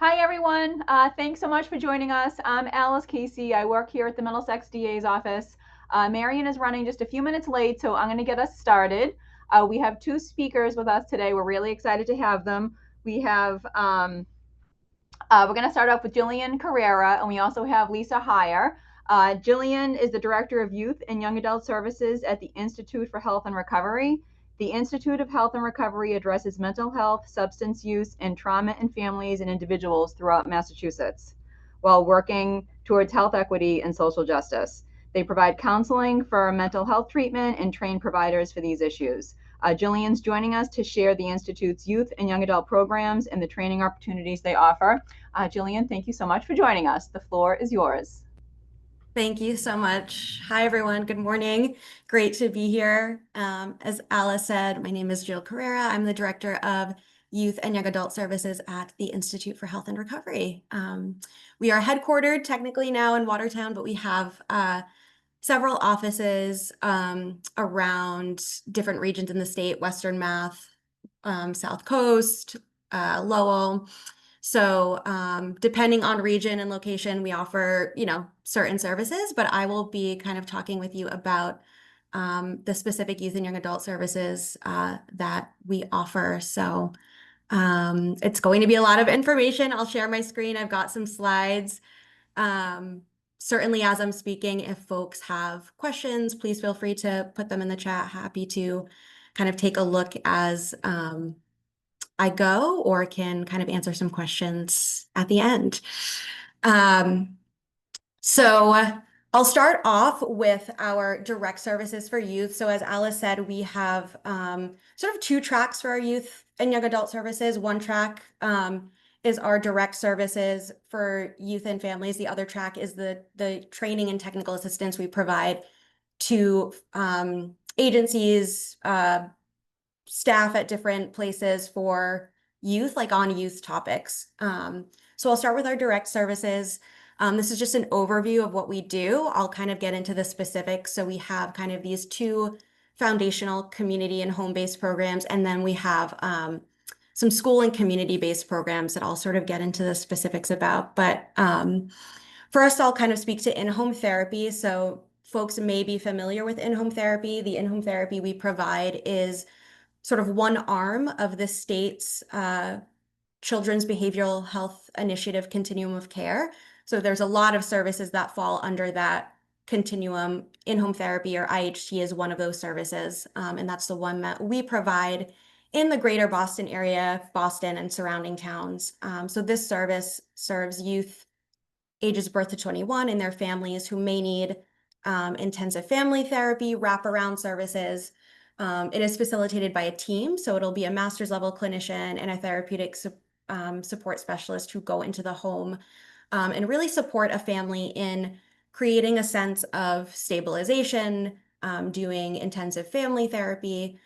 Hi, everyone. Thanks so much for joining us. I'm Alice Casey. I work here at the Middlesex DA's office. Marion is running just a few minutes late, so I'm going to get us started. We have two speakers with us today. We're really excited to have them. We're going to start off with Jillian Carrera, and we also have Lisa Heyer. Jillian is the Director of Youth and Young Adult Services at the Institute for Health and Recovery. The Institute of Health and Recovery addresses mental health, substance use, and trauma in families and individuals throughout Massachusetts while working towards health equity and social justice. They provide counseling for mental health treatment and train providers for these issues. Jillian's joining us to share the Institute's youth and young adult programs and the training opportunities they offer. Jillian, thank you so much for joining us. The floor is yours. Thank you so much. Hi, everyone. Good morning. Great to be here. As Alice said, my name is Jill Carrera. I'm the Director of Youth and Young Adult Services at the Institute for Health and Recovery. We are headquartered technically now in Watertown, but we have several offices around different regions in the state: Western Mass, South Coast, Lowell. So depending on region and location, we offer, certain services, but I will be kind of talking with you about the specific youth and young adult services that we offer. So it's going to be a lot of information. I'll share my screen. I've got some slides. Certainly as I'm speaking, if folks have questions, please feel free to put them in the chat. Happy to kind of take a look as I go, or can kind of answer some questions at the end. So I'll start off with our direct services for youth. So as Alice said, we have sort of two tracks for our youth and young adult services. One track is our direct services for youth and families. The other track is the training and technical assistance we provide to agencies, staff at different places for youth, like on youth topics. So I'll start with our direct services. This is just an overview of what we do. I'll kind of get into the specifics. So we have kind of these two foundational community and home-based programs, and then we have some school and community-based programs that I'll sort of get into the specifics about. But first, I'll kind of speak to in-home therapy. So folks may be familiar with in-home therapy. The in-home therapy we provide is sort of one arm of the state's Children's Behavioral Health Initiative continuum of care. So there's a lot of services that fall under that continuum. In-home therapy, or IHT, is one of those services, and that's the one that we provide in the greater Boston area, Boston and surrounding towns. So this service serves youth ages birth to 21 and their families who may need intensive family therapy, wraparound services. It is facilitated by a team, so it'll be a master's level clinician and a therapeutic support specialist who go into the home and really support a family in creating a sense of stabilization, doing intensive family therapy,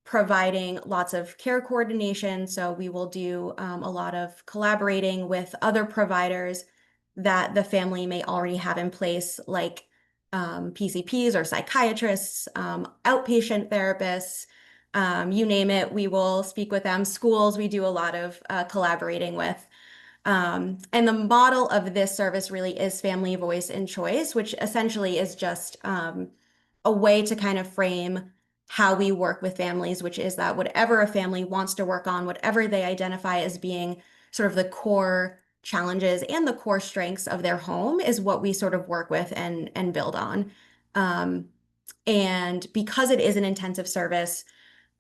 providing lots of care coordination. So we will do a lot of collaborating with other providers that the family may already have in place, like PCPs or psychiatrists, outpatient therapists, you name it, we will speak with them. Schools, we do a lot of collaborating with. And the model of this service really is family voice and choice, which essentially is just a way to kind of frame how we work with families, which is that whatever a family wants to work on, whatever they identify as being sort of the core challenges and the core strengths of their home, is what we sort of work with and build on. And because it is an intensive service,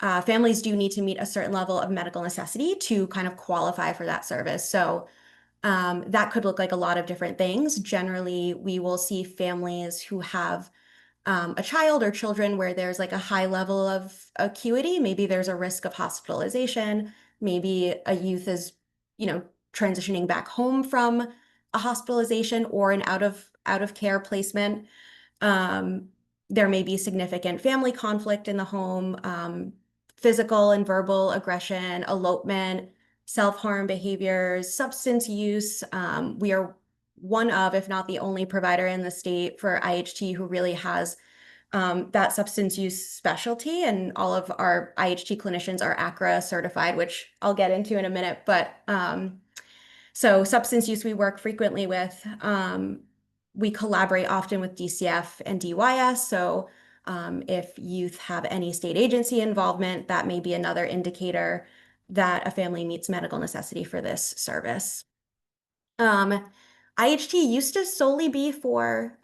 families do need to meet a certain level of medical necessity to kind of qualify for that service. So that could look like a lot of different things. Generally, we will see families who have a child or children where there's like a high level of acuity. Maybe there's a risk of hospitalization. Maybe a youth is, transitioning back home from a hospitalization or an out of care placement. There may be significant family conflict in the home, physical and verbal aggression, elopement, self-harm behaviors, substance use. We are one of, if not the only provider in the state for IHT who really has that substance use specialty, and all of our IHT clinicians are ACRA certified, which I'll get into in a minute. But So substance use we work frequently with. We collaborate often with DCF and DYS. So if youth have any state agency involvement, that may be another indicator that a family meets medical necessity for this service. IHT used to solely be for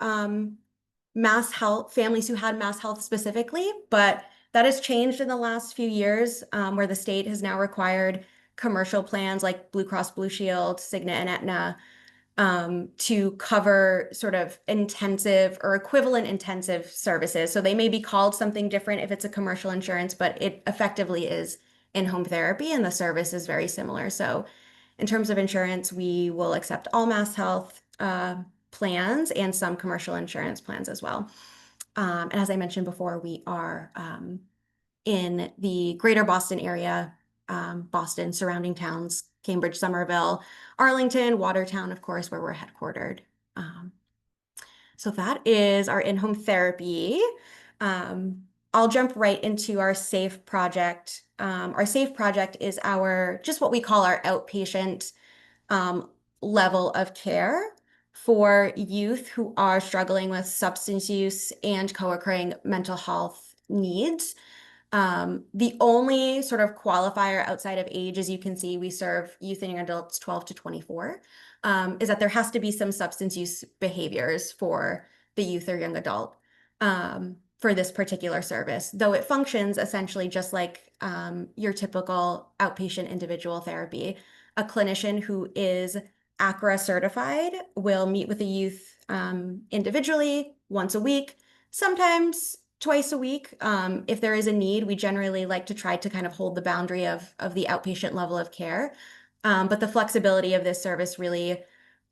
mass health, families who had mass health specifically, but that has changed in the last few years, where the state has now required commercial plans like Blue Cross Blue Shield, Cigna, and Aetna to cover sort of intensive or equivalent intensive services. So they may be called something different if it's a commercial insurance, but it effectively is in-home therapy, and the service is very similar. So in terms of insurance, we will accept all mass health plans and some commercial insurance plans as well. And as I mentioned before, we are in the greater Boston area, Boston, surrounding towns, Cambridge, Somerville, Arlington, Watertown, of course, where we're headquartered. So that is our in-home therapy. I'll jump right into our SAFE project. Our SAFE project is just what we call our outpatient level of care for youth who are struggling with substance use and co-occurring mental health needs. The only sort of qualifier outside of age, as you can see, we serve youth and young adults 12 to 24, is that there has to be some substance use behaviors for the youth or young adult for this particular service, though it functions essentially just like your typical outpatient individual therapy. A clinician who is ACRA certified will meet with the youth individually once a week, sometimes twice a week. If there is a need, we generally like to try to kind of hold the boundary of the outpatient level of care. But the flexibility of this service really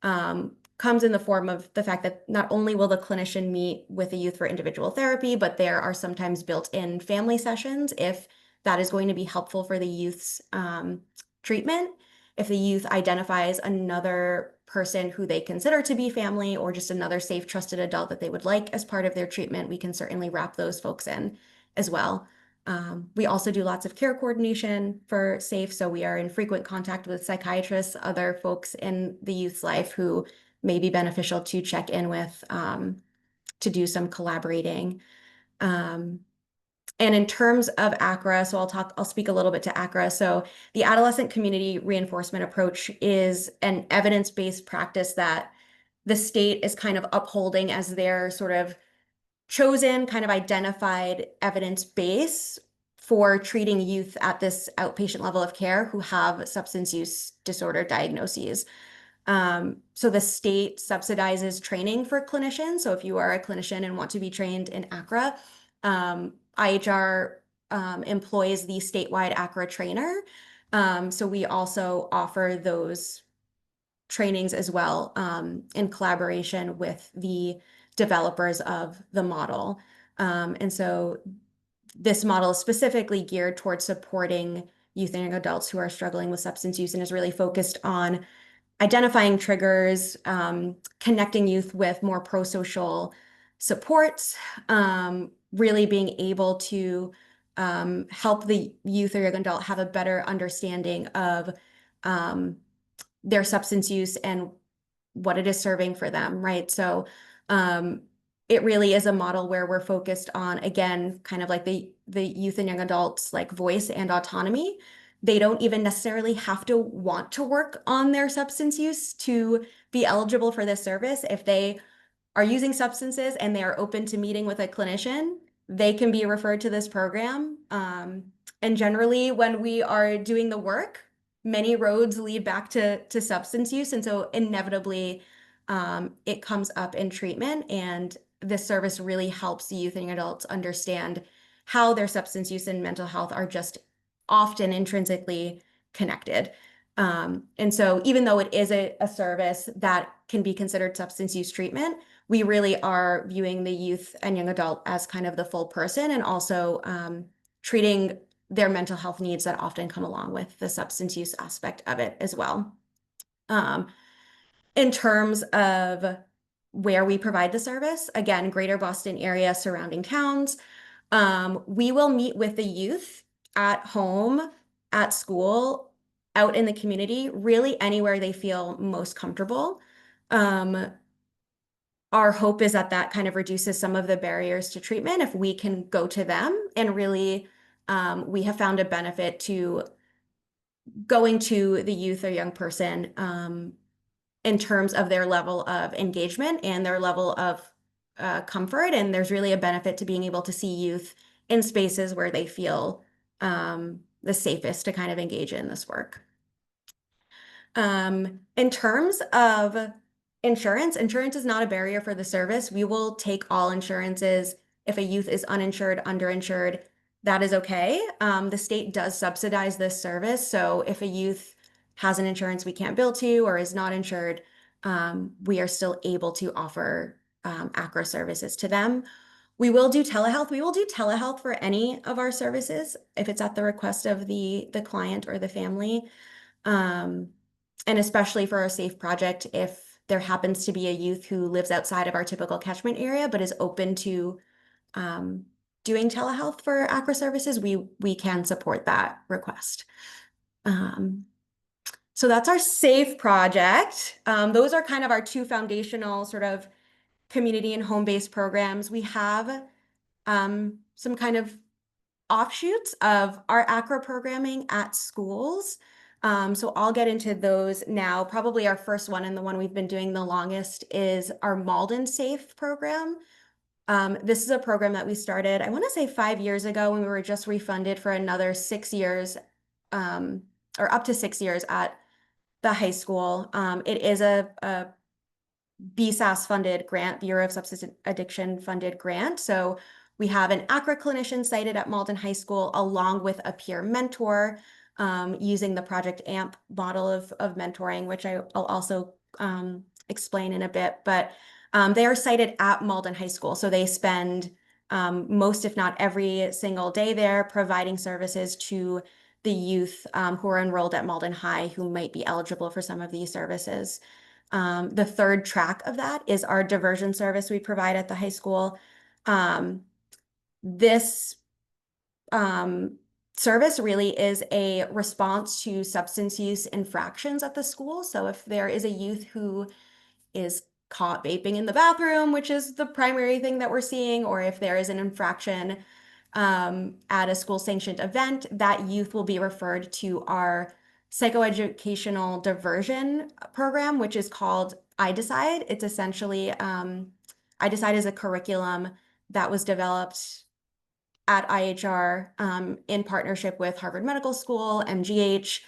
comes in the form of the fact that not only will the clinician meet with the youth for individual therapy, but there are sometimes built-in family sessions if that is going to be helpful for the youth's treatment. If the youth identifies another person who they consider to be family or just another safe, trusted adult that they would like as part of their treatment, we can certainly wrap those folks in as well. We also do lots of care coordination for SAFE, so we are in frequent contact with psychiatrists, other folks in the youth's life who may be beneficial to check in with to do some collaborating. And in terms of ACRA, so I'll speak a little bit to ACRA. So the adolescent community reinforcement approach is an evidence-based practice that the state is kind of upholding as their sort of chosen kind of identified evidence base for treating youth at this outpatient level of care who have substance use disorder diagnoses. So the state subsidizes training for clinicians. So if you are a clinician and want to be trained in ACRA, IHR employs the statewide ACRA trainer. So we also offer those trainings as well in collaboration with the developers of the model. And so this model is specifically geared towards supporting youth and young adults who are struggling with substance use and is really focused on identifying triggers, connecting youth with more pro-social supports, really being able to help the youth or young adult have a better understanding of their substance use and what it is serving for them, right? So it really is a model where we're focused on, again, kind of like the youth and young adults like voice and autonomy. They don't even necessarily have to want to work on their substance use to be eligible for this service. If they are using substances and they are open to meeting with a clinician, they can be referred to this program. And generally, when we are doing the work, many roads lead back to substance use. And so inevitably, it comes up in treatment. And this service really helps youth and adults understand how their substance use and mental health are just often intrinsically connected. And so even though it is a service that can be considered substance use treatment, we really are viewing the youth and young adult as kind of the full person and also treating their mental health needs that often come along with the substance use aspect of it as well. In terms of where we provide the service, again, greater Boston area, surrounding towns, we will meet with the youth at home, at school, out in the community, really anywhere they feel most comfortable. Um, our hope is that that kind of reduces some of the barriers to treatment if we can go to them and really we have found a benefit to going to the youth or young person in terms of their level of engagement and their level of comfort. And there's really a benefit to being able to see youth in spaces where they feel the safest to kind of engage in this work. In terms of insurance, insurance is not a barrier for the service. We will take all insurances. If a youth is uninsured, underinsured, that is okay. The state does subsidize this service. So if a youth has an insurance we can't bill to or is not insured, we are still able to offer ACRA services to them. We will do telehealth. We will do telehealth for any of our services if it's at the request of the client or the family. And especially for our SAFE project, if there happens to be a youth who lives outside of our typical catchment area but is open to doing telehealth for ACRA services, we can support that request. So that's our SAFE project. Those are kind of our two foundational sort of community and home-based programs. We have some kind of offshoots of our ACRA programming at schools. So I'll get into those now. Probably our first one and the one we've been doing the longest is our Malden Safe program. This is a program that we started, I want to say 5 years ago when we were just refunded for another 6 years, or up to 6 years at the high school. It is a BSAS funded grant, Bureau of Substance Addiction funded grant. So we have an ACRA clinician cited at Malden High School along with a peer mentor using the Project AMP model of mentoring, which I'll also explain in a bit. But they are cited at Malden High School. So they spend most, if not every single day there providing services to the youth who are enrolled at Malden High who might be eligible for some of these services. The third track of that is our diversion service we provide at the high school. This service really is a response to substance use infractions at the school. So if there is a youth who is caught vaping in the bathroom, which is the primary thing that we're seeing, or if there is an infraction at a school sanctioned event, that youth will be referred to our psychoeducational diversion program, which is called iDecide. It's essentially, iDecide is a curriculum that was developed at IHR in partnership with Harvard Medical School, MGH,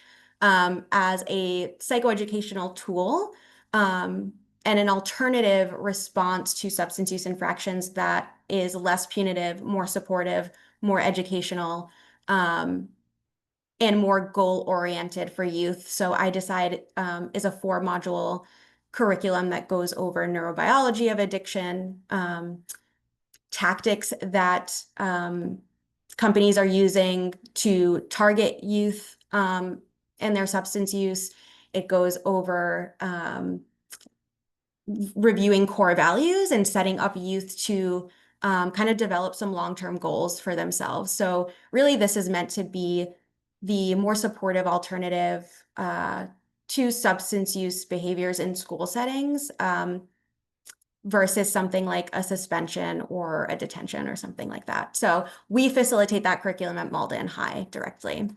as a psychoeducational tool and an alternative response to substance use infractions that is less punitive, more supportive, more educational, and more goal-oriented for youth. So iDecide is a 4-module curriculum that goes over neurobiology of addiction, tactics that companies are using to target youth and their substance use. It goes over reviewing core values and setting up youth to kind of develop some long-term goals for themselves. So really this is meant to be the more supportive alternative to substance use behaviors in school settings versus something like a suspension or a detention or something like that. So we facilitate that curriculum at Malden High directly.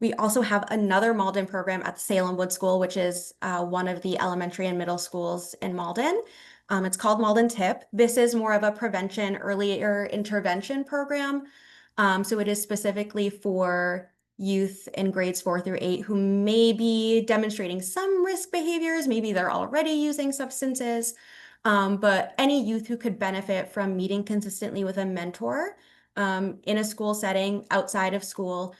We also have another Malden program at the Salem Wood School, which is one of the elementary and middle schools in Malden. It's called Malden TIP. This is more of a prevention, earlier intervention program. So it is specifically for youth in grades 4 through 8 who may be demonstrating some risk behaviors. Maybe they're already using substances, but any youth who could benefit from meeting consistently with a mentor in a school setting, outside of school.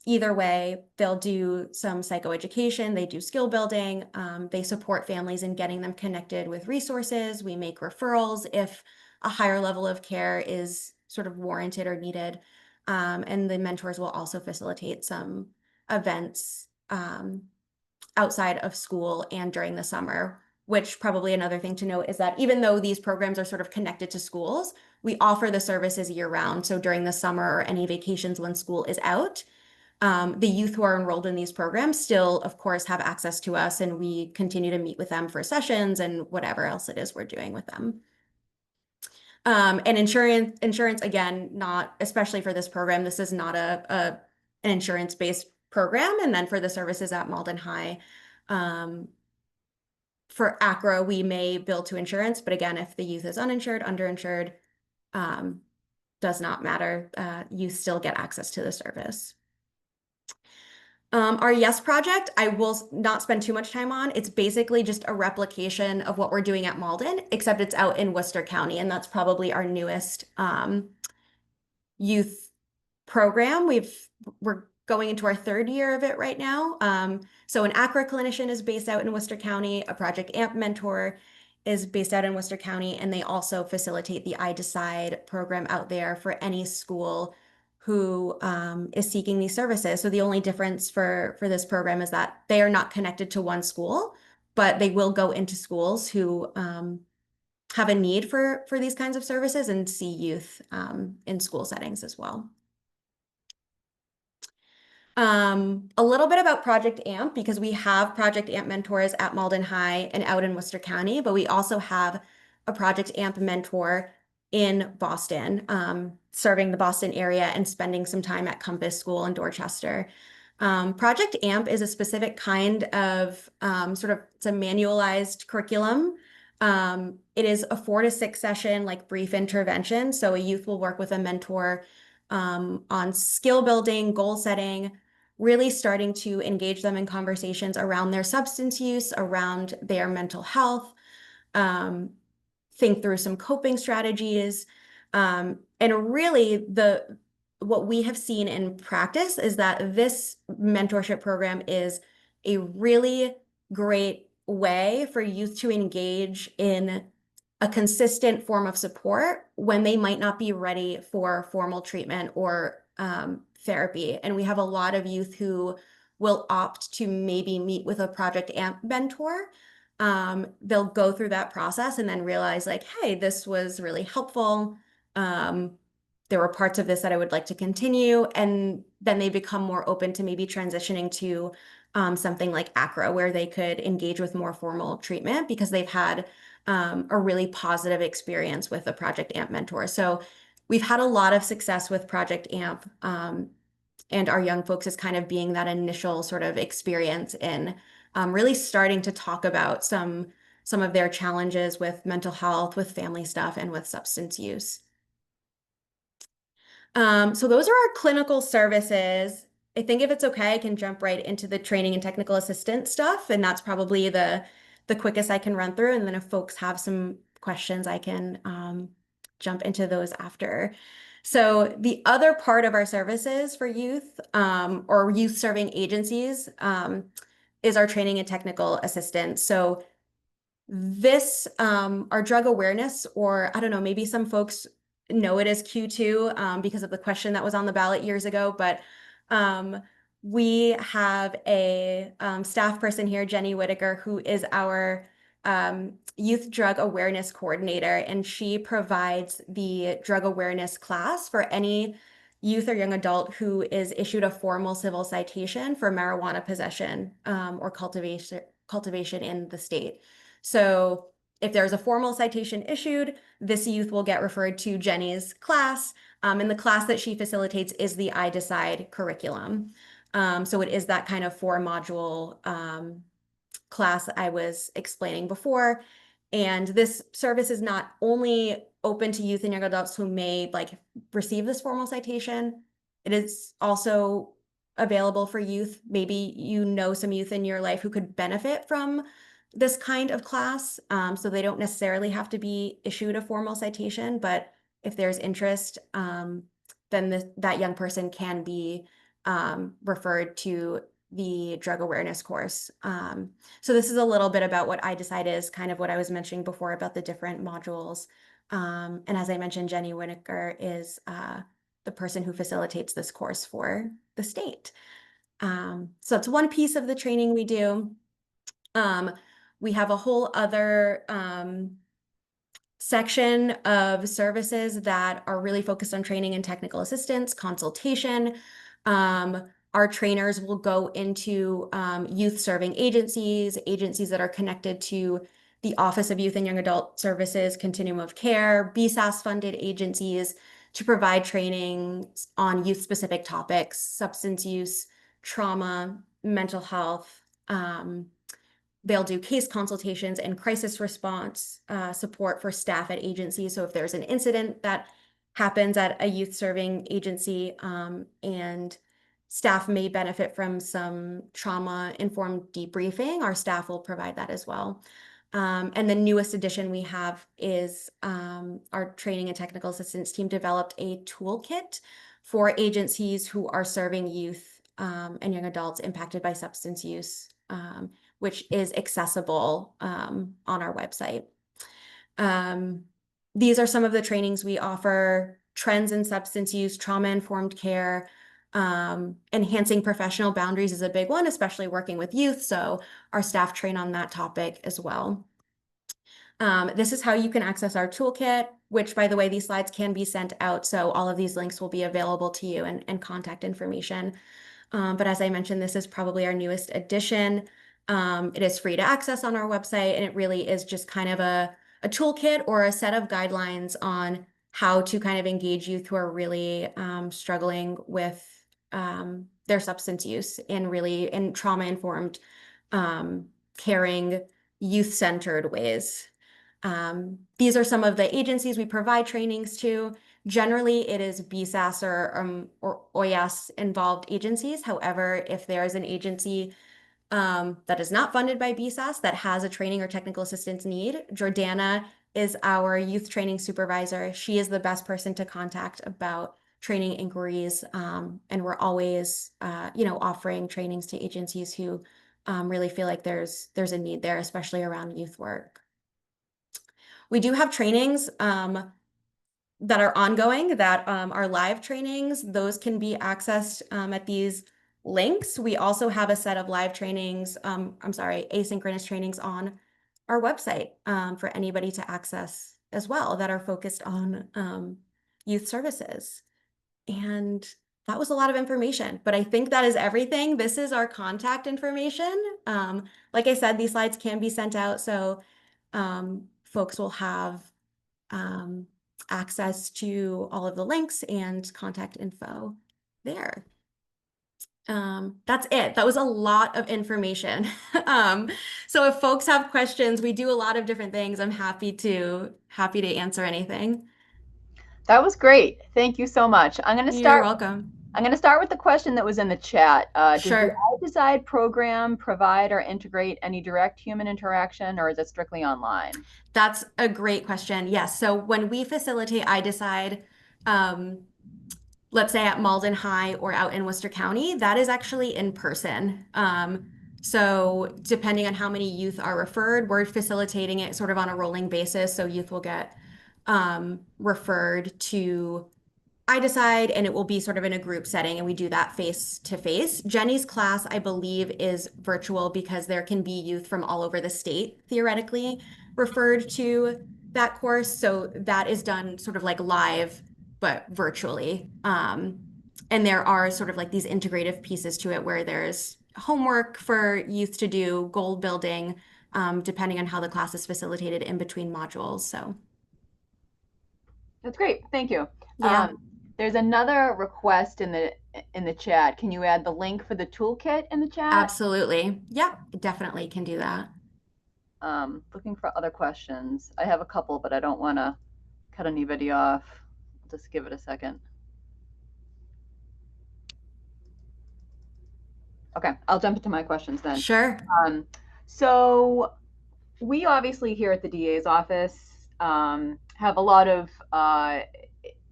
Either way, they'll do some psychoeducation, they do skill building, they support families in getting them connected with resources. We make referrals if a higher level of care is sort of warranted or needed. And the mentors will also facilitate some events outside of school and during the summer, which probably another thing to note is that even though these programs are sort of connected to schools, we offer the services year round. So during the summer or any vacations when school is out, The youth who are enrolled in these programs still, of course, have access to us, and we continue to meet with them for sessions and whatever else it is we're doing with them. And insurance again, not especially for this program. This is not an insurance-based program. And then for the services at Malden High, for ACRA, we may bill to insurance, but again, if the youth is uninsured, underinsured, does not matter. You still get access to the service. Our Yes project, I will not spend too much time on. It's basically just a replication of what we're doing at Malden, except it's out in Worcester County, and that's probably our newest youth program. We're going into our third year of it right now. So an ACRA clinician is based out in Worcester County. A Project AMP mentor is based out in Worcester County, and they also facilitate the I Decide program out there for any school who is seeking these services. So the only difference for this program is that they are not connected to one school, but they will go into schools who have a need for these kinds of services and see youth in school settings as well. A little bit about Project AMP, because we have Project AMP mentors at Malden High and out in Worcester County, but we also have a Project AMP mentor in Boston, serving the Boston area and spending some time at Compass School in Dorchester. Project AMP is a specific kind of it's a manualized curriculum. It is a 4 to 6 session, like brief intervention. So a youth will work with a mentor on skill building, goal setting, really starting to engage them in conversations around their substance use, around their mental health, think through some coping strategies. And really what we have seen in practice is that this mentorship program is a really great way for youth to engage in a consistent form of support when they might not be ready for formal treatment or therapy. And we have a lot of youth who will opt to maybe meet with a Project AMP mentor. They'll go through that process and then realize like, hey, this was really helpful. There were parts of this that I would like to continue. And then they become more open to maybe transitioning to something like ACRA, where they could engage with more formal treatment because they've had a really positive experience with a Project AMP mentor. So we've had a lot of success with Project AMP, and our young folks is kind of being that initial sort of experience in really starting to talk about some of their challenges with mental health, with family stuff, and with substance use. So those are our clinical services. I think if it's okay, I can jump right into the training and technical assistance stuff, and that's probably the quickest I can run through. And then if folks have some questions, I can jump into those after. So the other part of our services for youth or youth serving agencies is our training and technical assistance. So this, our drug awareness, or I don't know, maybe some folks know it as Q2 because of the question that was on the ballot years ago, but we have a staff person here, Jenny Whitaker, who is our youth drug awareness coordinator, and she provides the drug awareness class for any youth or young adult who is issued a formal civil citation for marijuana possession or cultivation in the state. So if there's a formal citation issued, this youth will get referred to Jenny's class, and the class that she facilitates is the I Decide curriculum. So it is that kind of 4-module class I was explaining before. And this service is not only open to youth and young adults who may receive this formal citation, it is also available for youth. Maybe you know some youth in your life who could benefit from this kind of class. So they don't necessarily have to be issued a formal citation, but if there's interest, then that young person can be referred to the drug awareness course. So this is a little bit about what I Decide is, kind of what I was mentioning before about the different modules. And as I mentioned, Jenny Winokur is the person who facilitates this course for the state. So it's one piece of the training we do. We have a whole other section of services that are really focused on training and technical assistance, consultation. our trainers will go into youth serving agencies, agencies that are connected to the Office of Youth and Young Adult Services, Continuum of Care, BSAS funded agencies to provide trainings on youth specific topics, substance use, trauma, mental health. They'll do case consultations and crisis response support for staff at agencies. So if there's an incident that happens at a youth serving agency and staff may benefit from some trauma informed debriefing, our staff will provide that as well. And the newest addition we have is our training and technical assistance team developed a toolkit for agencies who are serving youth and young adults impacted by substance use, which is accessible on our website. These are some of the trainings we offer: trends in substance use, trauma-informed care, enhancing professional boundaries is a big one, especially working with youth. So our staff train on that topic as well. This is how you can access our toolkit, which, by the way, these slides can be sent out. So all of these links will be available to you and contact information. But as I mentioned, this is probably our newest addition. It is free to access on our website, and it really is just kind of a toolkit or a set of guidelines on how to kind of engage youth who are really struggling with their substance use and really in trauma-informed, caring, youth-centered ways. These are some of the agencies we provide trainings to. Generally, it is BSAS or OYAS involved agencies. However, if there is an agency that is not funded by BSAS that has a training or technical assistance need, Jordana is our youth training supervisor. She is the best person to contact about training inquiries, and we're always, offering trainings to agencies who really feel like there's a need there, especially around youth work. We do have trainings that are ongoing, that are live trainings. Those can be accessed at these links. We also have a set of live trainings, asynchronous trainings on our website for anybody to access as well that are focused on youth services. And that was a lot of information, but I think that is everything. This is our contact information. Like I said, these slides can be sent out, so folks will have access to all of the links and contact info there. That's it. That was a lot of information. So if folks have questions, we do a lot of different things. I'm happy to answer anything. That was great. Thank you so much. You're welcome. I'm going to start with the question that was in the chat. Does the Sure. iDecide program provide or integrate any direct human interaction, or is it strictly online? That's a great question. Yes. So when we facilitate iDecide, let's say at Malden High or out in Worcester County, that is actually in person. So depending on how many youth are referred, we're facilitating it sort of on a rolling basis. So youth will get referred to iDecide, and it will be sort of in a group setting, and we do that face to face. Jenny's class, I believe, is virtual because there can be youth from all over the state theoretically referred to that course. So that is done sort of like live, but virtually. And there are sort of like these integrative pieces to it where there's homework for youth to do, goal building, depending on how the class is facilitated in between modules. So, That's great. Thank you. yeah. There's another request in the chat. Can you add the link for the toolkit in the chat? Absolutely. Yeah, definitely can do that. Looking for other questions. I have a couple, but I don't want to cut anybody off. I'll just give it a second. Okay, I'll jump into my questions then. Sure. So we obviously here at the DA's office have a lot of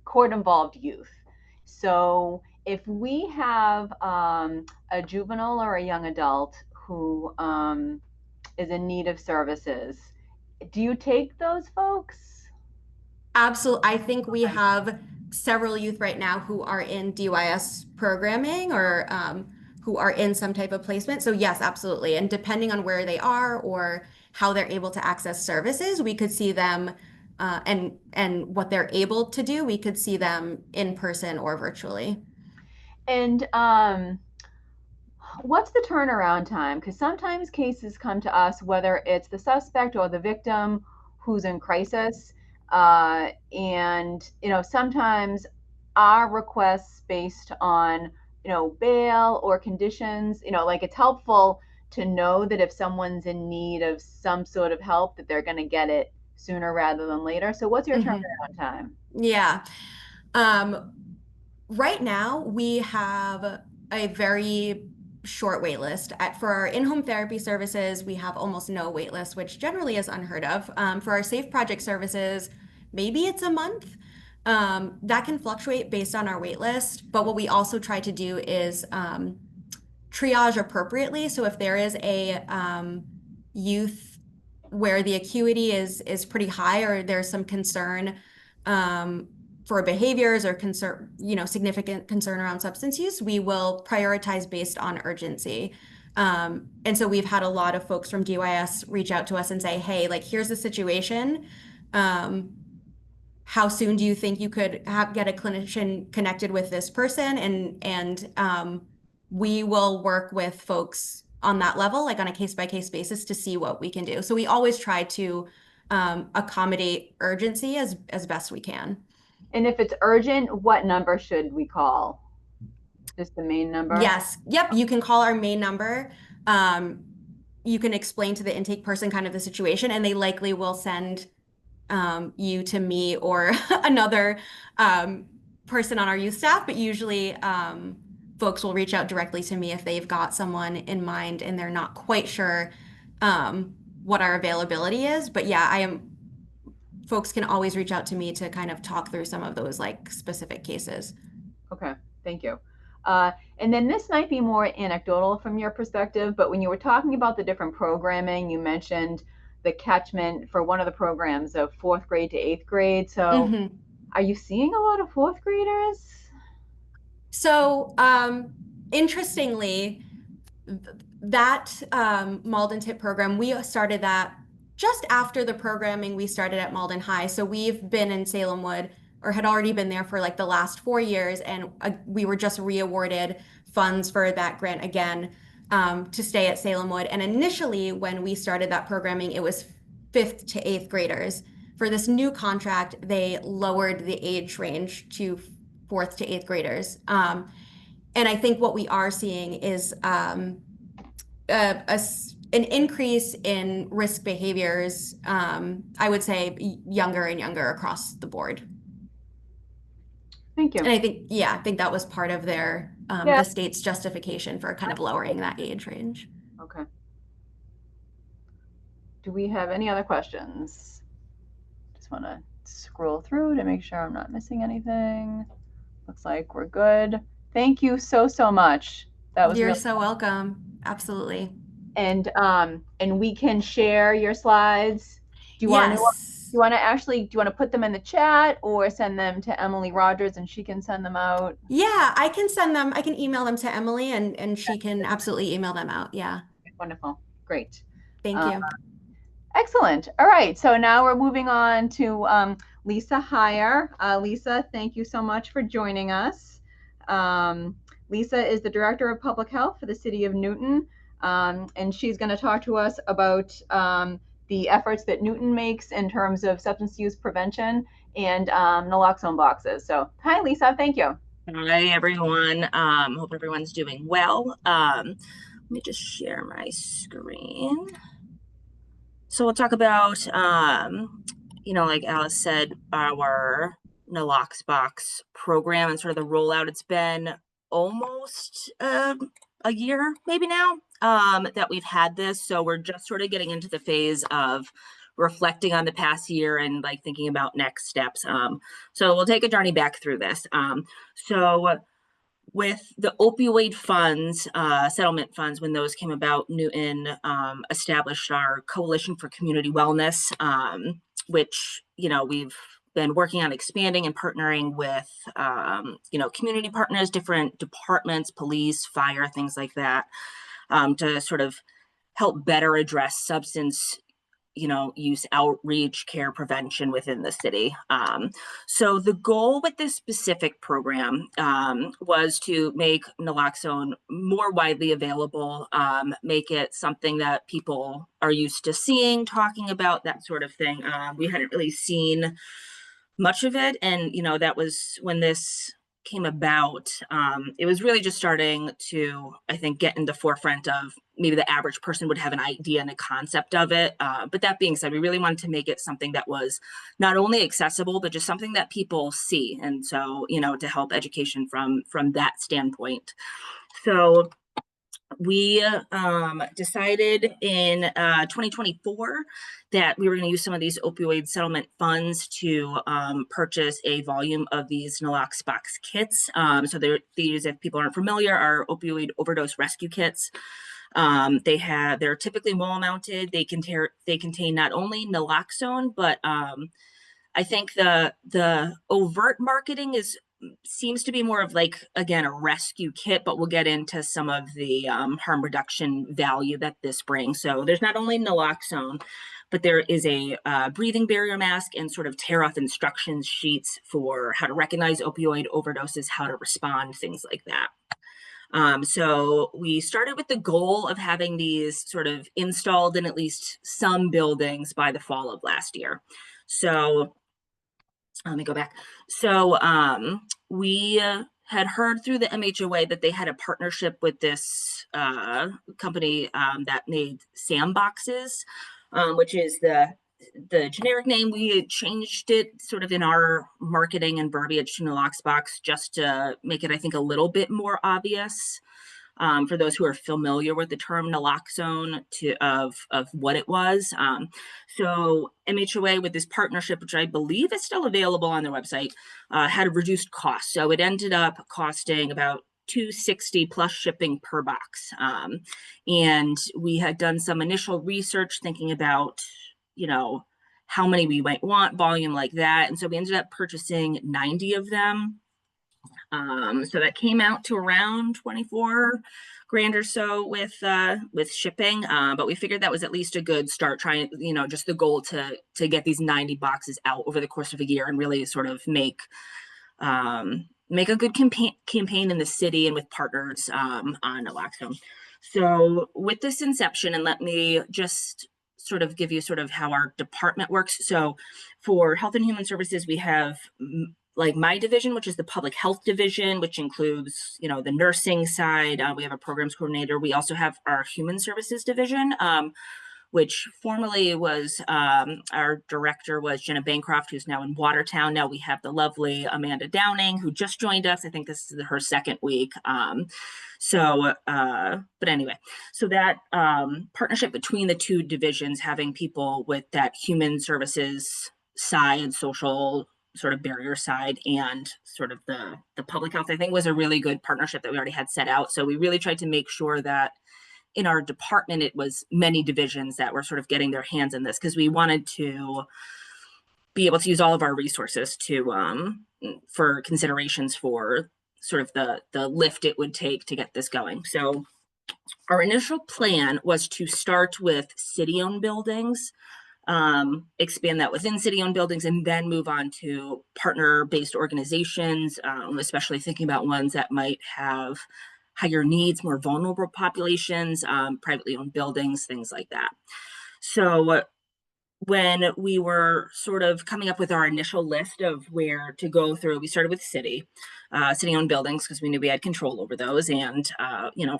court-involved youth. So if we have a juvenile or a young adult who is in need of services, do you take those folks? Absolutely. I think we have several youth right now who are in DYS programming or who are in some type of placement. So yes, absolutely. And depending on where they are or how they're able to access services, we could see them and what they're able to do, we could see them in person or virtually. And what's the turnaround time? Because sometimes cases come to us, whether it's the suspect or the victim who's in crisis. And, sometimes our requests based on, bail or conditions, like it's helpful to know that if someone's in need of some sort of help, that they're going to get it sooner rather than later. So what's your Mhm. turnaround time? Yeah. Um, right now, we have a very short wait list. For our in-home therapy services, we have almost no wait list, which generally is unheard of. For our safe project services, maybe it's a month. That can fluctuate based on our wait list. But what we also try to do is triage appropriately. So if there is a youth where the acuity is pretty high, or there's some concern um, for behaviors, or concern, significant concern around substance use, we will prioritize based on urgency. And so we've had a lot of folks from DYS reach out to us and say, hey, like, here's the situation. Um, how soon do you think you could get a clinician connected with this person? And we will work with folks on that level, like on a case by case basis, to see what we can do. So we always try to accommodate urgency as best we can. And if it's urgent, what number should we call? Just the main number? Yes. Yep. You can call our main number. Um, you can explain to the intake person kind of the situation, and they likely will send you to me or another um, person on our youth staff. But usually, folks will reach out directly to me if they've got someone in mind and they're not quite sure what our availability is. But yeah, folks can always reach out to me to kind of talk through some of those like specific cases. Okay, thank you. And then this might be more anecdotal from your perspective, but when you were talking about the different programming, you mentioned the catchment for one of the programs of fourth grade to eighth grade. So Mhm. are you seeing a lot of fourth graders? So, interestingly, that Malden Tip program, we started that just after the programming we started at Malden High. So we've been in Salem Wood, or had already been there for like the last 4 years, and we were just reawarded funds for that grant again to stay at Salem Wood. And initially, when we started that programming, it was fifth to eighth graders. For this new contract, they lowered the age range to fourth to eighth graders. And I think what we are seeing is an increase in risk behaviors, I would say younger and younger across the board. Thank And you. I think, yeah, I think that was part of Yeah. the state's justification for kind of lowering that age range. Okay. Do we have any other questions? Just want to scroll through to make sure I'm not missing anything. Looks like we're good. Thank you so, so much. That was You're really, so welcome. Absolutely. and we can share your slides. Do you want to Yes. do you want to put them in the chat or send them to Emily Rogers and she can send them out? Yeah, I can send them, I can email them to Emily, and she can absolutely email them out. Yeah. Wonderful. Great. Thank Uh, you. Excellent. All right. So now we're moving on to Lisa Heyer. Lisa, thank you so much for joining us. Um, Lisa is the Director of Public Health for the City of Newton, and she's going to talk to us about the efforts that Newton makes in terms of substance use prevention and naloxone boxes. So, hi, Lisa. Thank you. Hi, everyone. Hope everyone's doing well. Let me just share my screen. So we'll talk about, like Alice said, our Nalox box program and sort of the rollout. It's been almost a year, maybe now, that we've had this. So we're just sort of getting into the phase of reflecting on the past year and like thinking about next steps. So we'll take a journey back through this. So with the opioid funds, settlement funds, when those came about, Newton established our Coalition for Community Wellness, which, we've been working on expanding and partnering with, community partners, different departments, police, fire, things like that, to sort of help better address substance use outreach, care prevention within the city. So the goal with this specific program was to make naloxone more widely available, make it something that people are used to seeing, talking about, that sort of thing. We hadn't really seen much of it, and that was when this came about. It was really just starting to, I think, get in the forefront of maybe the average person would have an idea and a concept of it. But that being said, we really wanted to make it something that was not only accessible, but just something that people see. And so, to help education from that standpoint. So we decided in 2024 that we were going to use some of these opioid settlement funds to purchase a volume of these Nalox box kits. So these, if people aren't familiar, are opioid overdose rescue kits. They're typically wall mounted. They contain not only naloxone, but I think the overt marketing seems to be more of like, again, a rescue kit, but we'll get into some of the harm reduction value that this brings. So there's not only naloxone, but there is a breathing barrier mask and sort of tear off instructions sheets for how to recognize opioid overdoses, how to respond, things like that. So we started with the goal of having these sort of installed in at least some buildings by the fall of last year. So let me go back. So we had heard through the MHOA that they had a partnership with this company that made SAM boxes, which is the generic name. We had changed it sort of in our marketing and verbiage to Nalox box just to make it, I think, a little bit more obvious for those who are familiar with the term naloxone of what it was. So MHOA, with this partnership, which I believe is still available on their website, had a reduced cost. So it ended up costing about $260 plus shipping per box. And we had done some initial research thinking about, how many we might want, volume like that. And so we ended up purchasing 90 of them. So that came out to around 24 grand or so with shipping. But we figured that was at least a good start, trying, just the goal to get these 90 boxes out over the course of a year and really sort of make a good campaign in the city and with partners on naloxone. So with this inception, and let me just sort of give you sort of how our department works. So for Health and Human Services, we have like my division, which is the public health division, which includes, the nursing side. We have a programs coordinator. We also have our human services division, which formerly was our director was Jenna Bancroft, who's now in Watertown. Now we have the lovely Amanda Downing, who just joined us. I think this is her second week. But anyway, so that partnership between the two divisions, having people with that human services side, social sort of barrier side, and sort of the public health, I think, was a really good partnership that we already had set out. So we really tried to make sure that in our department, it was many divisions that were sort of getting their hands in this, because we wanted to be able to use all of our resources for considerations for sort of the lift it would take to get this going. So our initial plan was to start with city-owned buildings, expand that within city-owned buildings, and then move on to partner-based organizations, especially thinking about ones that might have higher needs, more vulnerable populations, privately owned buildings, things like that. So when we were sort of coming up with our initial list of where to go through, we started with city-owned buildings, because we knew we had control over those. And,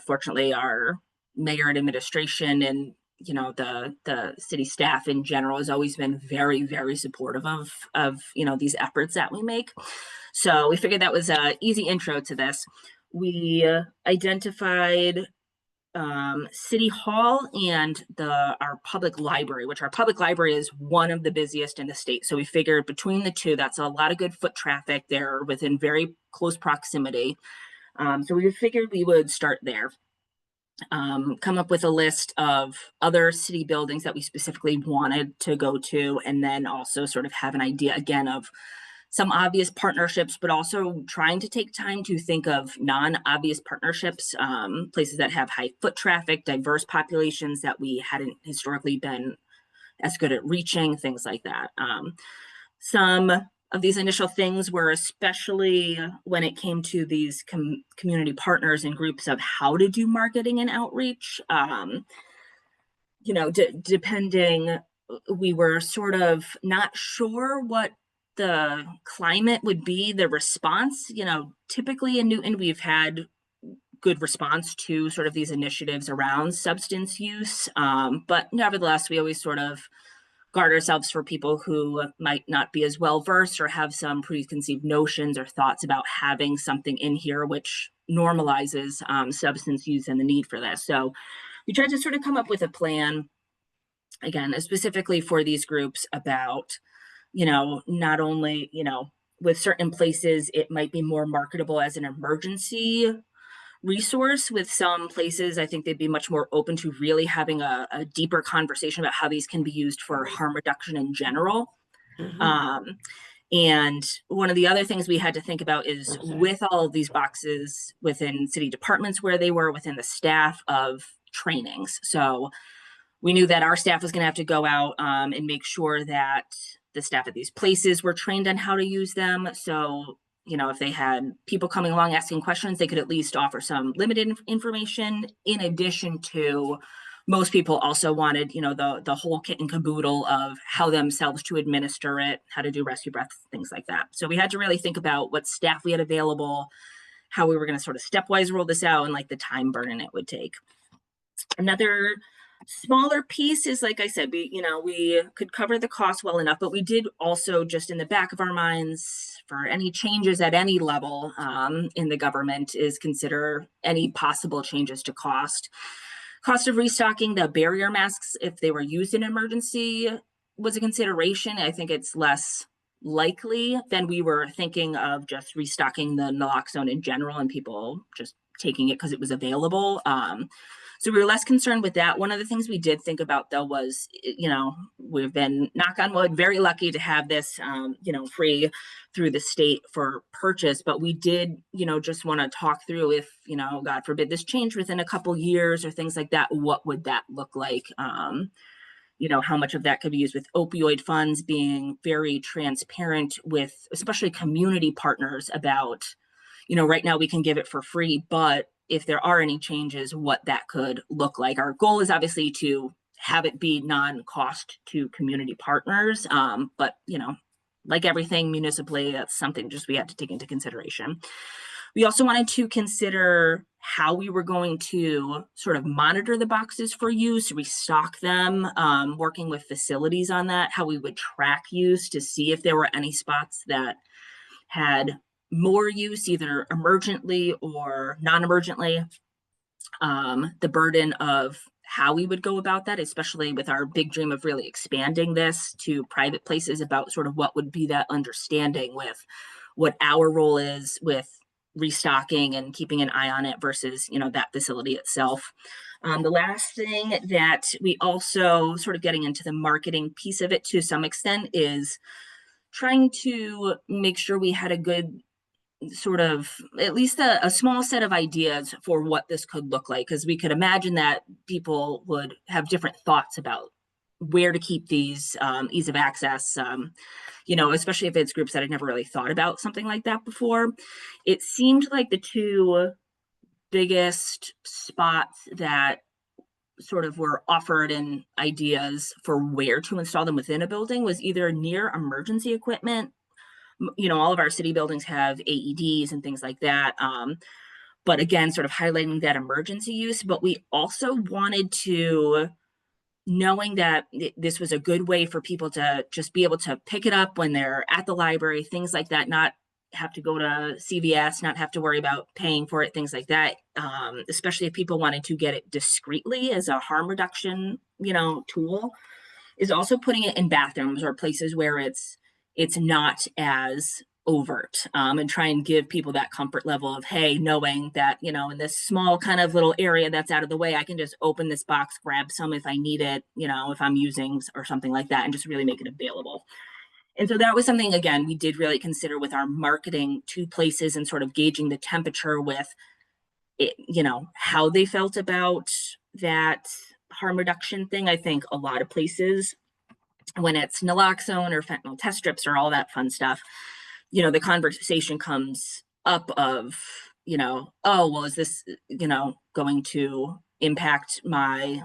fortunately, our mayor and administration and the city staff in general has always been very, very supportive of these efforts that we make. So we figured that was an easy intro to this. We identified City Hall and our public library, which our public library is one of the busiest in the state. So we figured between the two, that's a lot of good foot traffic. They're within very close proximity. So we figured we would start there. Come up with a list of other city buildings that we specifically wanted to go to, and then also sort of have an idea again of some obvious partnerships, but also trying to take time to think of non-obvious partnerships, places that have high foot traffic, diverse populations that we hadn't historically been as good at reaching, things like that. Some of these initial things were, especially when it came to these community partners and groups, of how to do marketing and outreach. Depending, we were sort of not sure what the climate would be, the response. Typically in Newton, we've had good response to sort of these initiatives around substance use. But nevertheless, we always sort of guard ourselves for people who might not be as well versed or have some preconceived notions or thoughts about having something in here which normalizes substance use and the need for this. So we tried to sort of come up with a plan, again, specifically for these groups about, not only, with certain places, it might be more marketable as an emergency resource. With some places, I think they'd be much more open to really having a deeper conversation about how these can be used for harm reduction in general. And one of the other things we had to think about is, with all of these boxes within city departments where they were, within the staff of trainings. So we knew that our staff was going to have to go out and make sure that the staff at these places were trained on how to use them. So, if they had people coming along asking questions, they could at least offer some limited information. In addition to, most people also wanted, the whole kit and caboodle of how themselves to administer it, how to do rescue breath, things like that. So we had to really think about what staff we had available, how we were going to sort of stepwise roll this out, and like the time burden it would take. Another smaller piece is, like I said, we could cover the cost well enough, but we did also, just in the back of our minds, for any changes at any level in the government, is consider any possible changes to cost. Cost of restocking the barrier masks, if they were used in emergency, was a consideration. I think it's less likely than we were thinking of just restocking the naloxone in general and people just taking it because it was available. So we were less concerned with that. One of the things we did think about, though, was, we've been, knock on wood, very lucky to have this, free through the state for purchase. But we did, just want to talk through, if, God forbid, this changed within a couple years or things like that, what would that look like? How much of that could be used with opioid funds, being very transparent with especially community partners about, right now we can give it for free, but if there are any changes, what that could look like. Our goal is obviously to have it be non-cost to community partners. But, like everything municipally, that's something just we had to take into consideration. We also wanted to consider how we were going to sort of monitor the boxes for use, restock them, working with facilities on that, how we would track use to see if there were any spots that had more use, either emergently or non-emergently. The burden of how we would go about that, especially with our big dream of really expanding this to private places, about sort of what would be that understanding with what our role is with restocking and keeping an eye on it versus, that facility itself. The last thing that we also, sort of getting into the marketing piece of it to some extent, is trying to make sure we had a good sort of, at least a small set of ideas for what this could look like, because we could imagine that people would have different thoughts about where to keep these, ease of access, especially if it's groups that had never really thought about something like that before. It seemed like the two biggest spots that sort of were offered in ideas for where to install them within a building was either near emergency equipment. All of our city buildings have AEDs and things like that. But again, sort of highlighting that emergency use. But we also wanted to, knowing that this was a good way for people to just be able to pick it up when they're at the library, things like that, not have to go to CVS, not have to worry about paying for it, things like that. Especially if people wanted to get it discreetly as a harm reduction, tool, is also putting it in bathrooms or places where it's not as overt, and try and give people that comfort level of, hey, knowing that, in this small kind of little area that's out of the way, I can just open this box, grab some if I need it, if I'm using or something like that, and just really make it available. And so that was something, again, we did really consider with our marketing to places and sort of gauging the temperature with it, how they felt about that harm reduction thing. I think a lot of places when it's naloxone or fentanyl test strips or all that fun stuff, you know, the conversation comes up of, you know, oh, well, is this, you know, going to impact my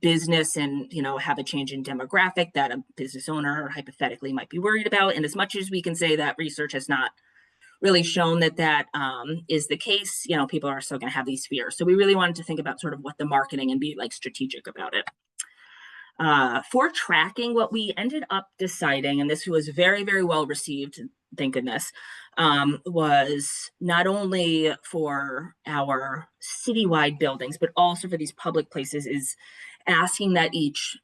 business and, you know, have a change in demographic that a business owner hypothetically might be worried about? And as much as we can say that research has not really shown that that is the case, you know, people are still going to have these fears. So we really wanted to think about sort of what the marketing and be like strategic about it. For tracking, what we ended up deciding, and this was very, very well received, thank goodness, was not only for our citywide buildings, but also for these public places, is asking that each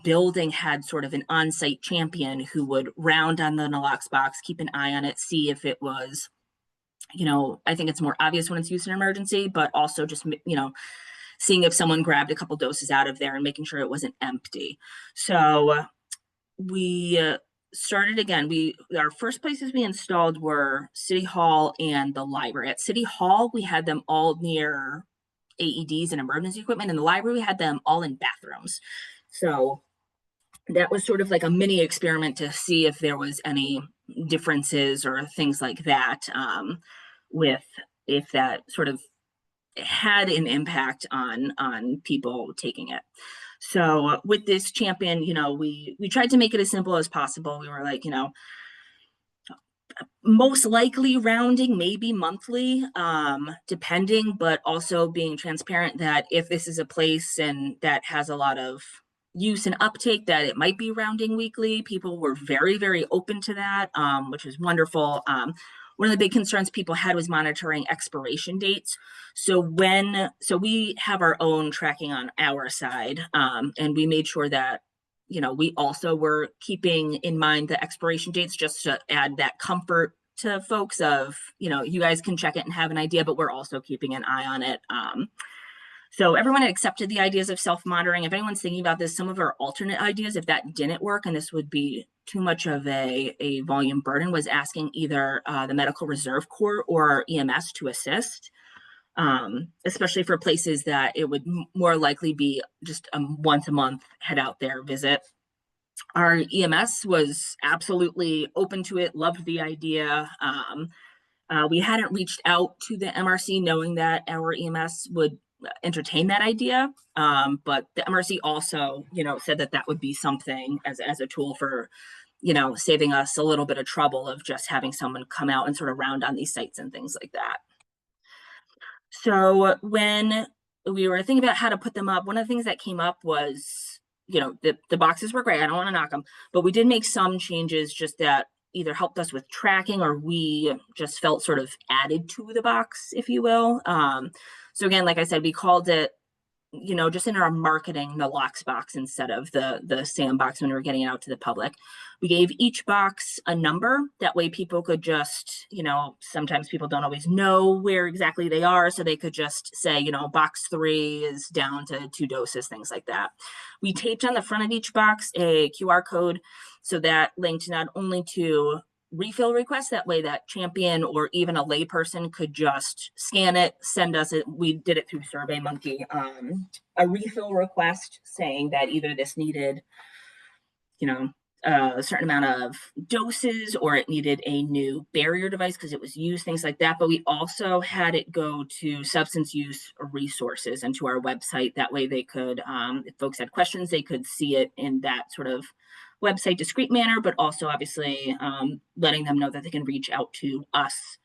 building had sort of an on-site champion who would round on the nalox box, keep an eye on it, see if it was, you know, I think it's more obvious when it's used in an emergency, but also just, you know, seeing if someone grabbed a couple doses out of there and making sure it wasn't empty. So we started again. Our first places we installed were City Hall and the library. At City Hall, we had them all near AEDs and emergency equipment. In the library, we had them all in bathrooms. So that was sort of like a mini experiment to see if there was any differences or things like that, with if that sort of had an impact on people taking it. So with this champion, you know, we tried to make it as simple as possible. We were like, you know, most likely rounding, maybe monthly, depending, but also being transparent that if this is a place and that has a lot of use and uptake, that it might be rounding weekly. People were very, very open to that, which is wonderful. One of the big concerns people had was monitoring expiration dates. So we have our own tracking on our side, and we made sure that, you know, we also were keeping in mind the expiration dates just to add that comfort to folks of, you know, you guys can check it and have an idea, but we're also keeping an eye on it. So everyone had accepted the ideas of self-monitoring. If anyone's thinking about this, some of our alternate ideas, if that didn't work and this would be too much of a volume burden, was asking either the Medical Reserve Corps or EMS to assist, especially for places that it would more likely be just a once a month head out there visit. Our EMS was absolutely open to it, loved the idea. We hadn't reached out to the MRC knowing that our EMS would entertain that idea, but the MRC also, you know, said that that would be something as a tool for, you know, saving us a little bit of trouble of just having someone come out and sort of round on these sites and things like that. So when we were thinking about how to put them up, one of the things that came up was, you know, the boxes were great. I don't want to knock them, but we did make some changes just that either helped us with tracking or we just felt sort of added to the box, if you will. So again, like I said, we called it, you know, just in our marketing, the locks box instead of the sandbox when we were getting it out to the public. We gave each box a number. That way people could just, you know, sometimes people don't always know where exactly they are. So they could just say, you know, box 3 is down to 2 doses, things like that. We taped on the front of each box a QR code. So that linked not only to refill requests, that way that champion or even a layperson could just scan it, send us it. We did it through SurveyMonkey, a refill request saying that either this needed, you know, a certain amount of doses or it needed a new barrier device because it was used, things like that. But we also had it go to substance use resources and to our website. That way they could, if folks had questions, they could see it in that sort of website discreet manner, but also obviously letting them know that they can reach out to us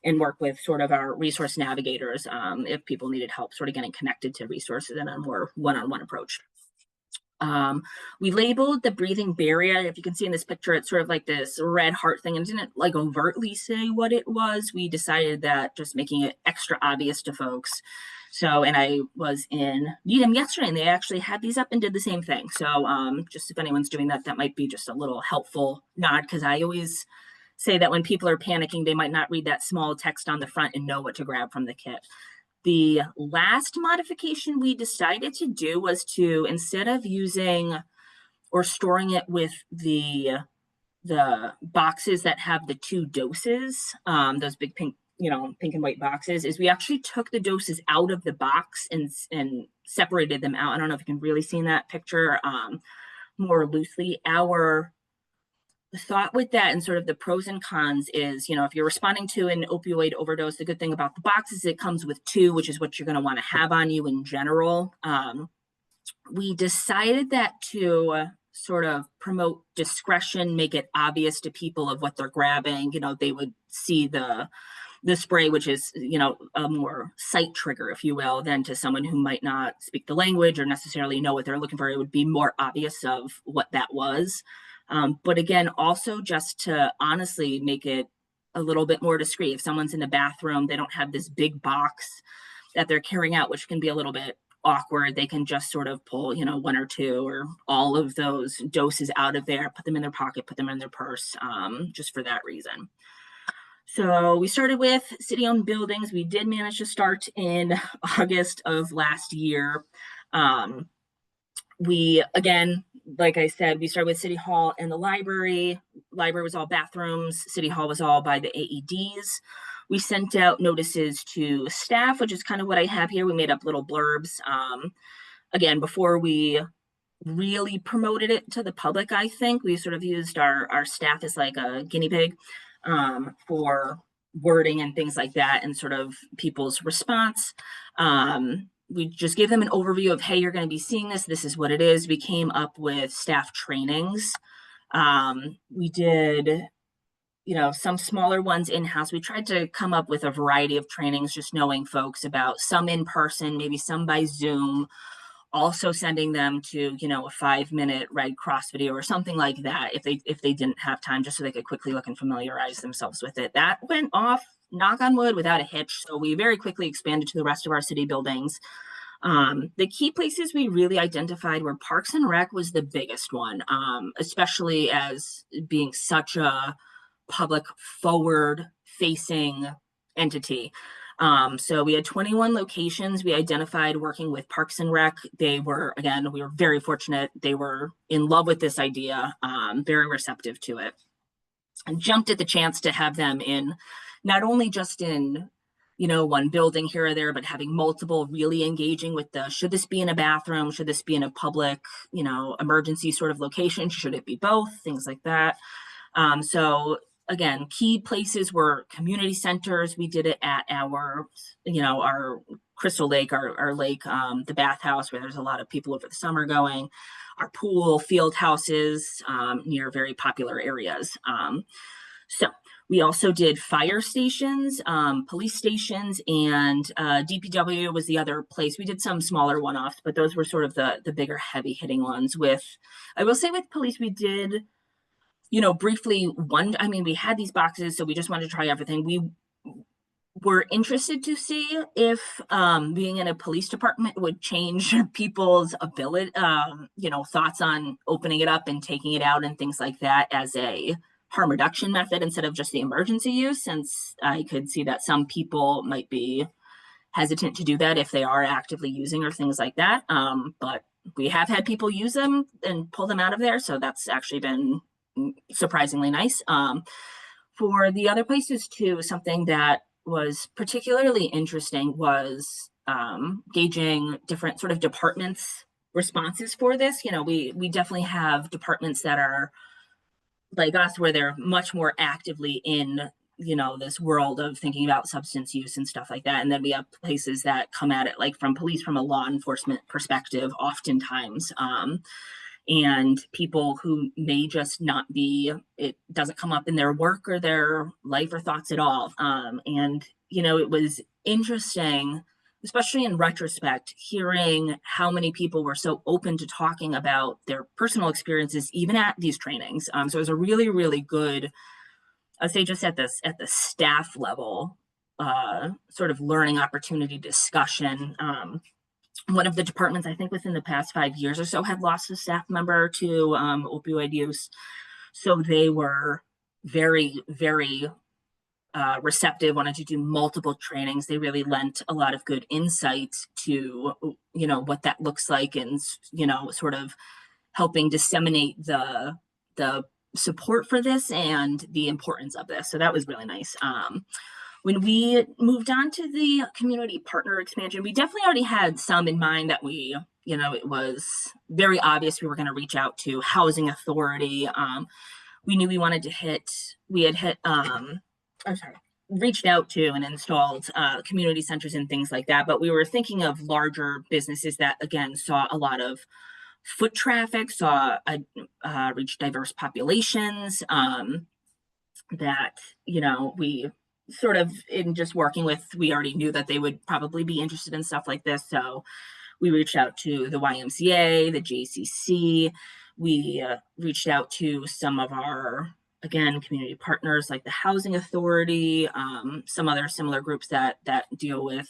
and work with sort of our resource navigators if people needed help sort of getting connected to resources in a more one-on-one approach. We labeled the breathing barrier. If you can see in this picture, it's sort of like this red heart thing and didn't like overtly say what it was. We decided that just making it extra obvious to folks. So, and I was in Needham yesterday and they actually had these up and did the same thing. So just if anyone's doing that, that might be just a little helpful nod, because I always say that when people are panicking, they might not read that small text on the front and know what to grab from the kit. The last modification we decided to do was to, instead of using or storing it with the boxes that have the 2 doses, those big pink, you know, pink and white boxes, is we actually took the doses out of the box and separated them out. I don't know if you can really see in that picture. more loosely, our thought with that and sort of the pros and cons is, if you're responding to an opioid overdose, the good thing about the box is it comes with 2, which is what you're going to want to have on you in general. We decided that to sort of promote discretion, make it obvious to people of what they're grabbing. They would see the spray, which is, a more sight trigger, if you will, than to someone who might not speak the language or necessarily know what they're looking for. It would be more obvious of what that was. But again, also just to honestly make it a little bit more discreet. If someone's in the bathroom, they don't have this big box that they're carrying out, which can be a little bit awkward. They can just sort of pull, 1 or 2 or all of those doses out of there, put them in their pocket, put them in their purse, just for that reason. So we started with city-owned buildings. We did manage to start in August of last year. We, again, like I said, we started with City Hall and the library. Library was all bathrooms. City Hall was all by the AEDs. We sent out notices to staff, which is kind of what I have here. We made up little blurbs. Again, before we really promoted it to the public, I think we sort of used our staff as like a guinea pig for wording and things like that and sort of people's response. We just gave them an overview of, hey, you're going to be seeing this. This is what it is. We came up with staff trainings. We did, some smaller ones in-house. We tried to come up with a variety of trainings, just knowing folks about some in person, maybe some by Zoom, also sending them to, a 5-minute Red Cross video or something like that if they didn't have time, just so they could quickly look and familiarize themselves with it. That went off, knock on wood, without a hitch. So we very quickly expanded to the rest of our city buildings. The key places we really identified were Parks and Rec was the biggest one, especially as being such a public forward facing entity. So we had 21 locations we identified working with Parks and Rec. They were, again, we were very fortunate. They were in love with this idea, very receptive to it, and jumped at the chance to have them in, not only just in, one building here or there, but having multiple, really engaging with should this be in a bathroom? Should this be in a public, emergency sort of location? Should it be both? Things like that. So again, key places were community centers. We did it at our Crystal Lake, our lake, the bathhouse, where there's a lot of people over the summer going, our pool, field houses, near very popular areas. So we also did fire stations, police stations, and DPW was the other place. We did some smaller one-offs, but those were sort of the bigger heavy hitting ones. I will say with police, we did, briefly we had these boxes, so we just wanted to try everything. We were interested to see if being in a police department would change people's ability, thoughts on opening it up and taking it out and things like that as a harm reduction method instead of just the emergency use, since I could see that some people might be hesitant to do that if they are actively using or things like that. But we have had people use them and pull them out of there, so that's actually been surprisingly nice. For the other places too, something that was particularly interesting was gauging different sort of departments' responses for this. We definitely have departments that are like us, where they're much more actively in, this world of thinking about substance use and stuff like that. And then we have places that come at it like from a law enforcement perspective, oftentimes. And people who may just not be, it doesn't come up in their work or their life or thoughts at all. And, it was interesting, especially in retrospect, hearing how many people were so open to talking about their personal experiences, even at these trainings. So it was a really, really good, I'd say just at the staff level, sort of learning opportunity discussion. One of the departments, I think within the past 5 years or so, had lost a staff member to opioid use. So they were very, very receptive, wanted to do multiple trainings. They really lent a lot of good insight to, what that looks like and, sort of helping disseminate the support for this and the importance of this. So that was really nice. When we moved on to the community partner expansion, we definitely already had some in mind that we, you know, it was very obvious we were going to reach out to housing authority. We knew we wanted to reached out to and installed community centers and things like that. But we were thinking of larger businesses that, again, saw a lot of foot traffic, reached diverse populations, that, you know, we sort of, in just working with, we already knew that they would probably be interested in stuff like this. So we reached out to the YMCA, the JCC. We reached out to some of our, again, community partners like the Housing Authority, some other similar groups that deal with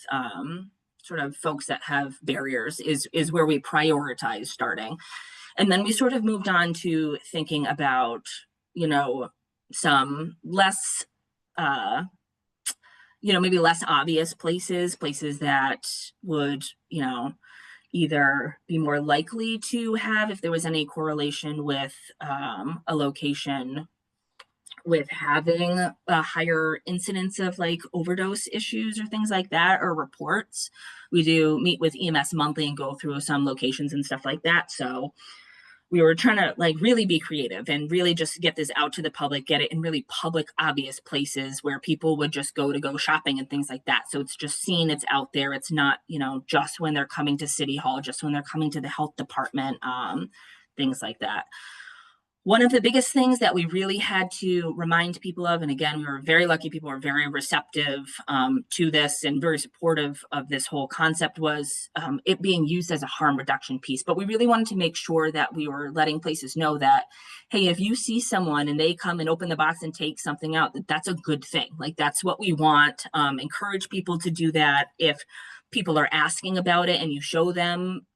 sort of folks that have barriers is where we prioritize starting. And then we sort of moved on to thinking about, you know, some less, you know, maybe less obvious places that would, you know, either be more likely to have, if there was any correlation with a location with having a higher incidence of like overdose issues or things like that, or reports. We do meet with EMS monthly and go through some locations and stuff like that. So we were trying to like really be creative and really just get this out to the public, get it in really public, obvious places where people would just go shopping and things like that. So it's just seen, it's out there. It's not, you know, just when they're coming to City Hall, just when they're coming to the health department, things like that. One of the biggest things that we really had to remind people of, and again, we were very lucky, people were very receptive to this and very supportive of this whole concept, was it being used as a harm reduction piece. But we really wanted to make sure that we were letting places know that, hey, if you see someone and they come and open the box and take something out, that's a good thing. Like, that's what we want. Encourage people to do that. If people are asking about it and you show them,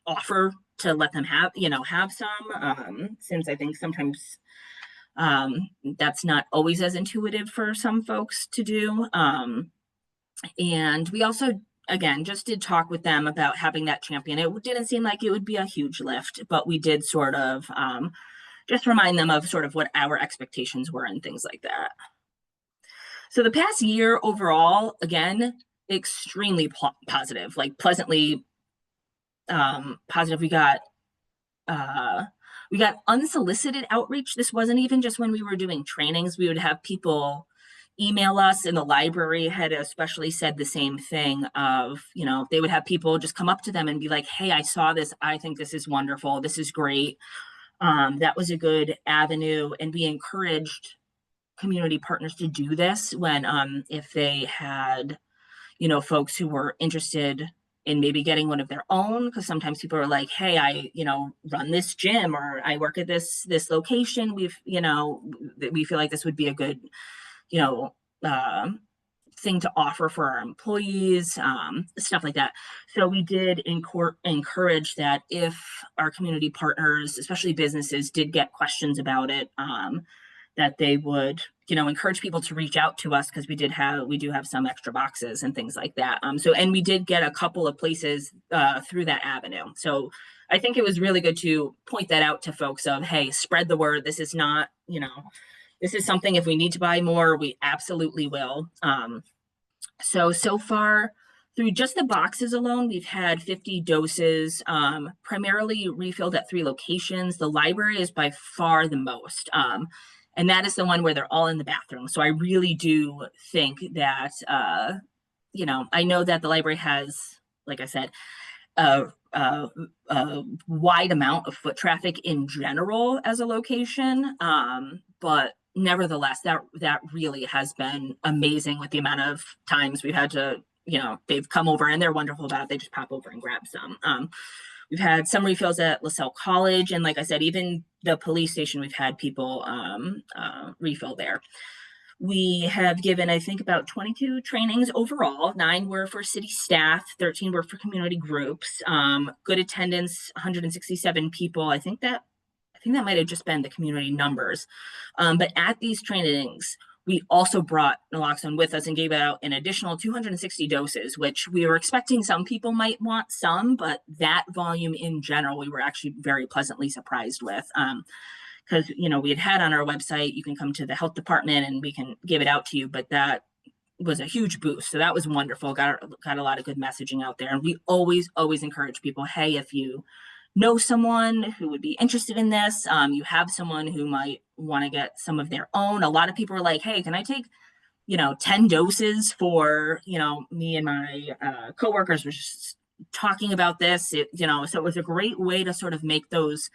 offer to let them have some, since I think sometimes that's not always as intuitive for some folks to do. And we also, again, just did talk with them about having that champion. It didn't seem like it would be a huge lift, but we did sort of just remind them of sort of what our expectations were and things like that. So the past year overall, again, extremely positive, like pleasantly positive. We got unsolicited outreach. This wasn't even just when we were doing trainings. We would have people email us, and the library had especially said the same thing of, you know, they would have people just come up to them and be like, hey, I saw this. I think this is wonderful. This is great. That was a good avenue. And we encouraged community partners to do this when, if they had, you know, folks who were interested in maybe getting one of their own, because sometimes people are like, hey, I, you know, run this gym, or I work at this location. We feel like this would be a good, you know, thing to offer for our employees, stuff like that. So we did encourage that if our community partners, especially businesses, did get questions about it, that they would, you know, encourage people to reach out to us, because we do have some extra boxes and things like that. And we did get a couple of places through that avenue. So I think it was really good to point that out to folks of, hey, spread the word. This is not, you know, this is something, if we need to buy more, we absolutely will. So far, through just the boxes alone, we've had 50 doses, primarily refilled at 3 locations. The library is by far the most. And that is the one where they're all in the bathroom. So I really do think that, you know, I know that the library has, like I said, a wide amount of foot traffic in general as a location. But nevertheless, that really has been amazing with the amount of times we've had to, you know, they've come over, and they're wonderful about it. They just pop over and grab some. We've had some refills at LaSalle College. And like I said, even the police station, we've had people refill there. We have given, I think, about 22 trainings overall. 9 were for city staff, 13 were for community groups. Good attendance, 167 people. I think that might have just been the community numbers. But at these trainings, we also brought naloxone with us and gave out an additional 260 doses, which we were expecting some people might want some, but that volume in general, we were actually very pleasantly surprised with. Because, you know, we had on our website, you can come to the health department and we can give it out to you, but that was a huge boost. So that was wonderful. Got a lot of good messaging out there. And we always encourage people, hey, if you know someone who would be interested in this, you have someone who might want to get some of their own. A lot of people are like, hey, can I take 10 doses for, me and my coworkers were just talking about this, so it was a great way to sort of make those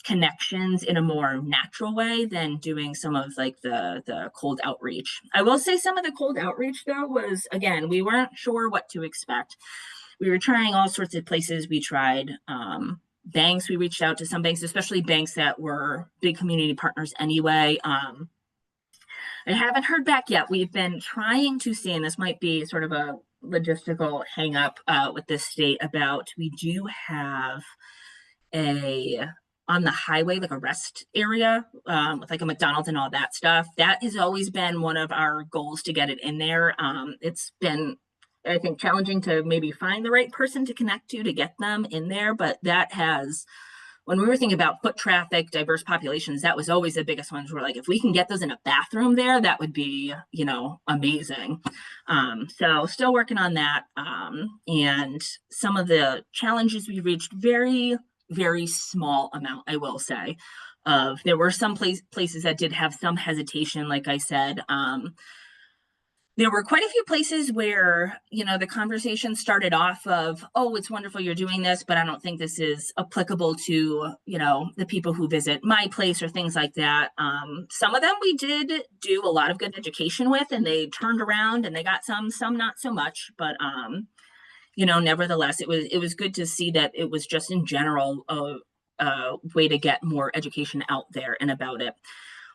connections in a more natural way than doing some of like the cold outreach. I will say some of the cold outreach though was, again, we weren't sure what to expect. We were trying all sorts of places. We tried banks. We reached out to some banks, especially banks that were big community partners anyway. I haven't heard back yet. We've been trying to see, and this might be sort of a logistical hang up with this state about, we do have on the highway, like a rest area with like a McDonald's and all that stuff. That has always been one of our goals to get it in there. It's been, I think, challenging to maybe find the right person to connect to get them in there, but that has, when we were thinking about foot traffic, diverse populations, that was always the biggest ones. We're like, if we can get those in a bathroom there, that would be, amazing. So still working on that. And some of the challenges we reached, very, very small amount, I will say. There were some places that did have some hesitation, like I said. There were quite a few places where, the conversation started off of, oh, it's wonderful you're doing this, but I don't think this is applicable to, the people who visit my place or things like that. Some of them we did do a lot of good education with, and they turned around and they got some not so much, but, nevertheless, it was good to see that it was just in general a way to get more education out there and about it.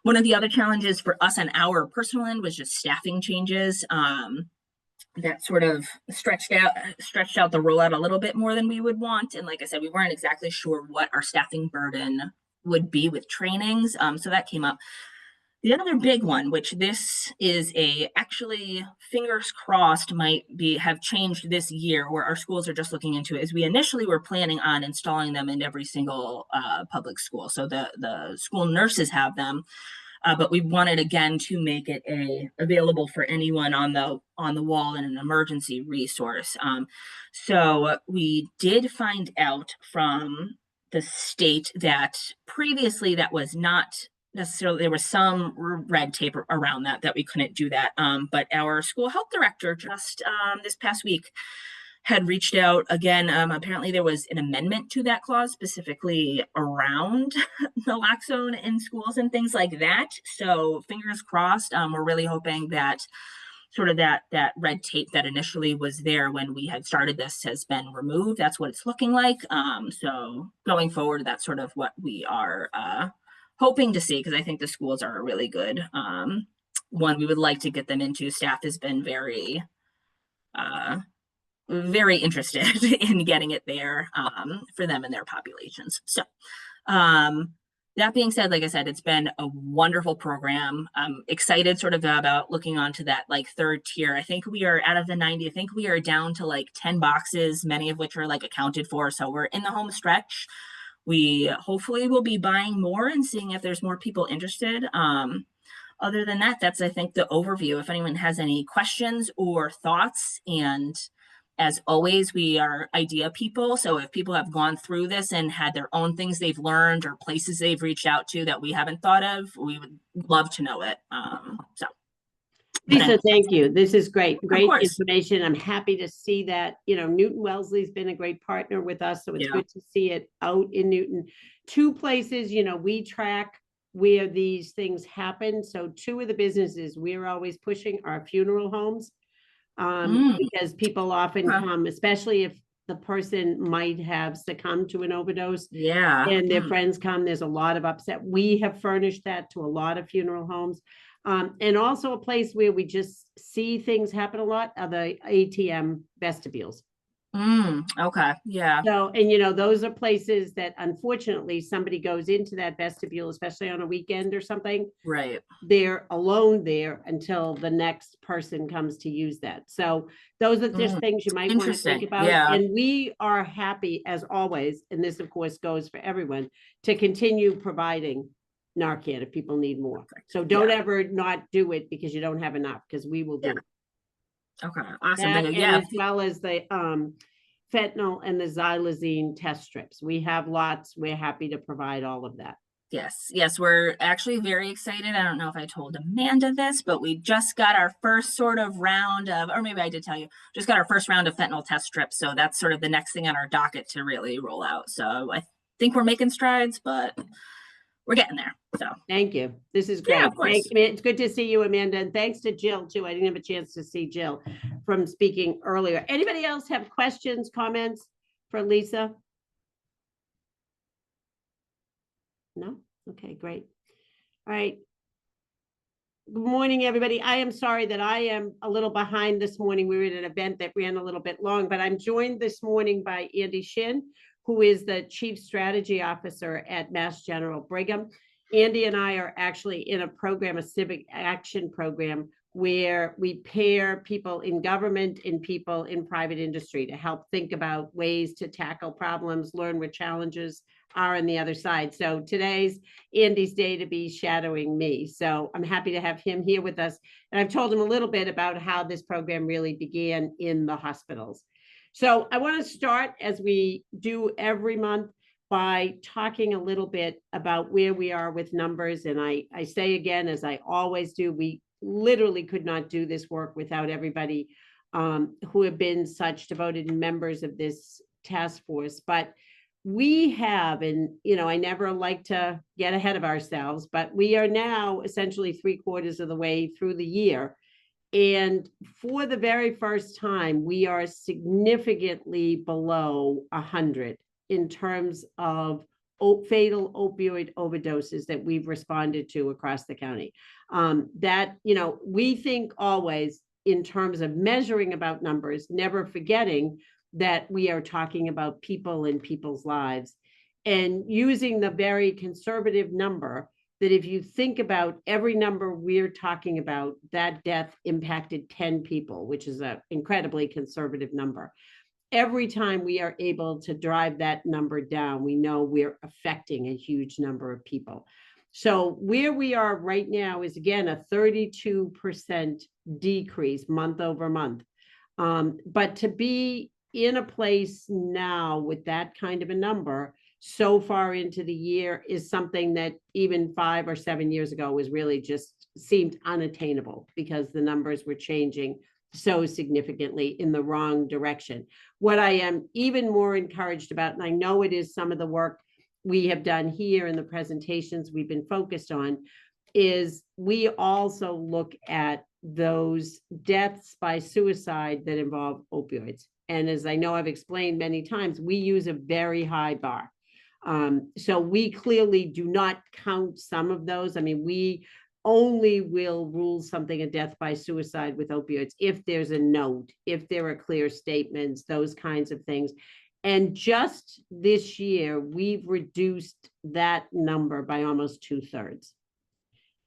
One of the other challenges for us on our personal end was just staffing changes that sort of stretched out the rollout a little bit more than we would want. And like I said, we weren't exactly sure what our staffing burden would be with trainings. So that came up. The other big one, which this is actually fingers crossed might have changed this year, where our schools are just looking into it, is we initially were planning on installing them in every single public school. So the school nurses have them, but we wanted again to make it available for anyone on the wall in an emergency resource. So we did find out from the state that previously that was not necessarily, there was some red tape around that we couldn't do that. But our school health director just this past week had reached out again. Apparently there was an amendment to that clause specifically around naloxone in schools and things like that. So fingers crossed. We're really hoping that sort of that red tape that initially was there when we had started this has been removed. That's what it's looking like. So going forward, that's sort of what we are hoping to see, because I think the schools are a really good one we would like to get them into. Staff has been very interested in getting it there for them and their populations. So that being said, like I said, it's been a wonderful program. I'm excited sort of about looking onto that like third tier. I think we are out of the 90, I think we are down to like 10 boxes, many of which are like accounted for. So we're in the home stretch. We hopefully will be buying more and seeing if there's more people interested. Other than that, that's, I think, the overview. If anyone has any questions or thoughts, and as always, we are idea people. So if people have gone through this and had their own things they've learned or places they've reached out to that we haven't thought of, we would love to know it. Lisa, thank you. This is great information. I'm happy to see that, Newton Wellesley's been a great partner with us. So it's good to see it out in Newton. Two places, we track where these things happen. So two of the businesses we're always pushing are funeral homes, because people often come, especially if the person might have succumbed to an overdose. And their friends come. There's a lot of upset. We have furnished that to a lot of funeral homes. And also a place where we just see things happen a lot are the ATM vestibules. Okay. Yeah. So, and those are places that unfortunately somebody goes into that vestibule, especially on a weekend or something. Right. They're alone there until the next person comes to use that. So those are just things you might want to think about. Yeah. And we are happy as always, and this of course goes for everyone, to continue providing Narcan if people need more. So don't ever not do it because you don't have enough, because we will do it. Okay, awesome. That, Thank you. and Yeah. as well as the fentanyl and the xylazine test strips. We have lots. We're happy to provide all of that. Yes, we're actually very excited. I don't know if I told Amanda this, but we just got our first sort of round of, or maybe I did tell you, just got our first round of fentanyl test strips. So that's sort of the next thing on our docket to really roll out. So I think we're making strides, but we're getting there. So thank you. This is great. Yeah, of course. It's good to see you, Amanda. And thanks to Jill too. I didn't have a chance to see Jill from speaking earlier. Anybody else have questions, comments for Lisa? No? Okay, great. All right. Good morning, everybody. I am sorry that I am a little behind this morning. We were at an event that ran a little bit long, but I'm joined this morning by Andy Shin, who is the Chief Strategy Officer at Mass General Brigham. Andy and I are actually in a program, a civic action program, where we pair people in government and people in private industry to help think about ways to tackle problems, learn what challenges are on the other side. So today's Andy's day to be shadowing me. So I'm happy to have him here with us. And I've told him a little bit about how this program really began in the hospitals. So I want to start, as we do every month, by talking a little bit about where we are with numbers. And I say again, as I always do, we literally could not do this work without everybody who have been such devoted members of this task force. But we have, and I never like to get ahead of ourselves, but we are now essentially 3/4 of the way through the year. And for the very first time, we are significantly below 100 in terms of fatal opioid overdoses that we've responded to across the county. That, we think always in terms of measuring about numbers, never forgetting that we are talking about people and people's lives, and using the very conservative number that if you think about every number we're talking about, that death impacted 10 people, which is an incredibly conservative number. Every time we are able to drive that number down, we know we're affecting a huge number of people. So where we are right now is, again, a 32% decrease month over month. But to be in a place now with that kind of a number so far into the year is something that even 5 or 7 years ago was really just seemed unattainable, because the numbers were changing so significantly in the wrong direction. What I am even more encouraged about, and I know it is some of the work we have done here in the presentations we've been focused on, is we also look at those deaths by suicide that involve opioids. And as I know I've explained many times, we use a very high bar. So we clearly do not count some of those. I mean, we only will rule something a death by suicide with opioids if there's a note, if there are clear statements, those kinds of things. And just this year, we've reduced that number by almost 2/3.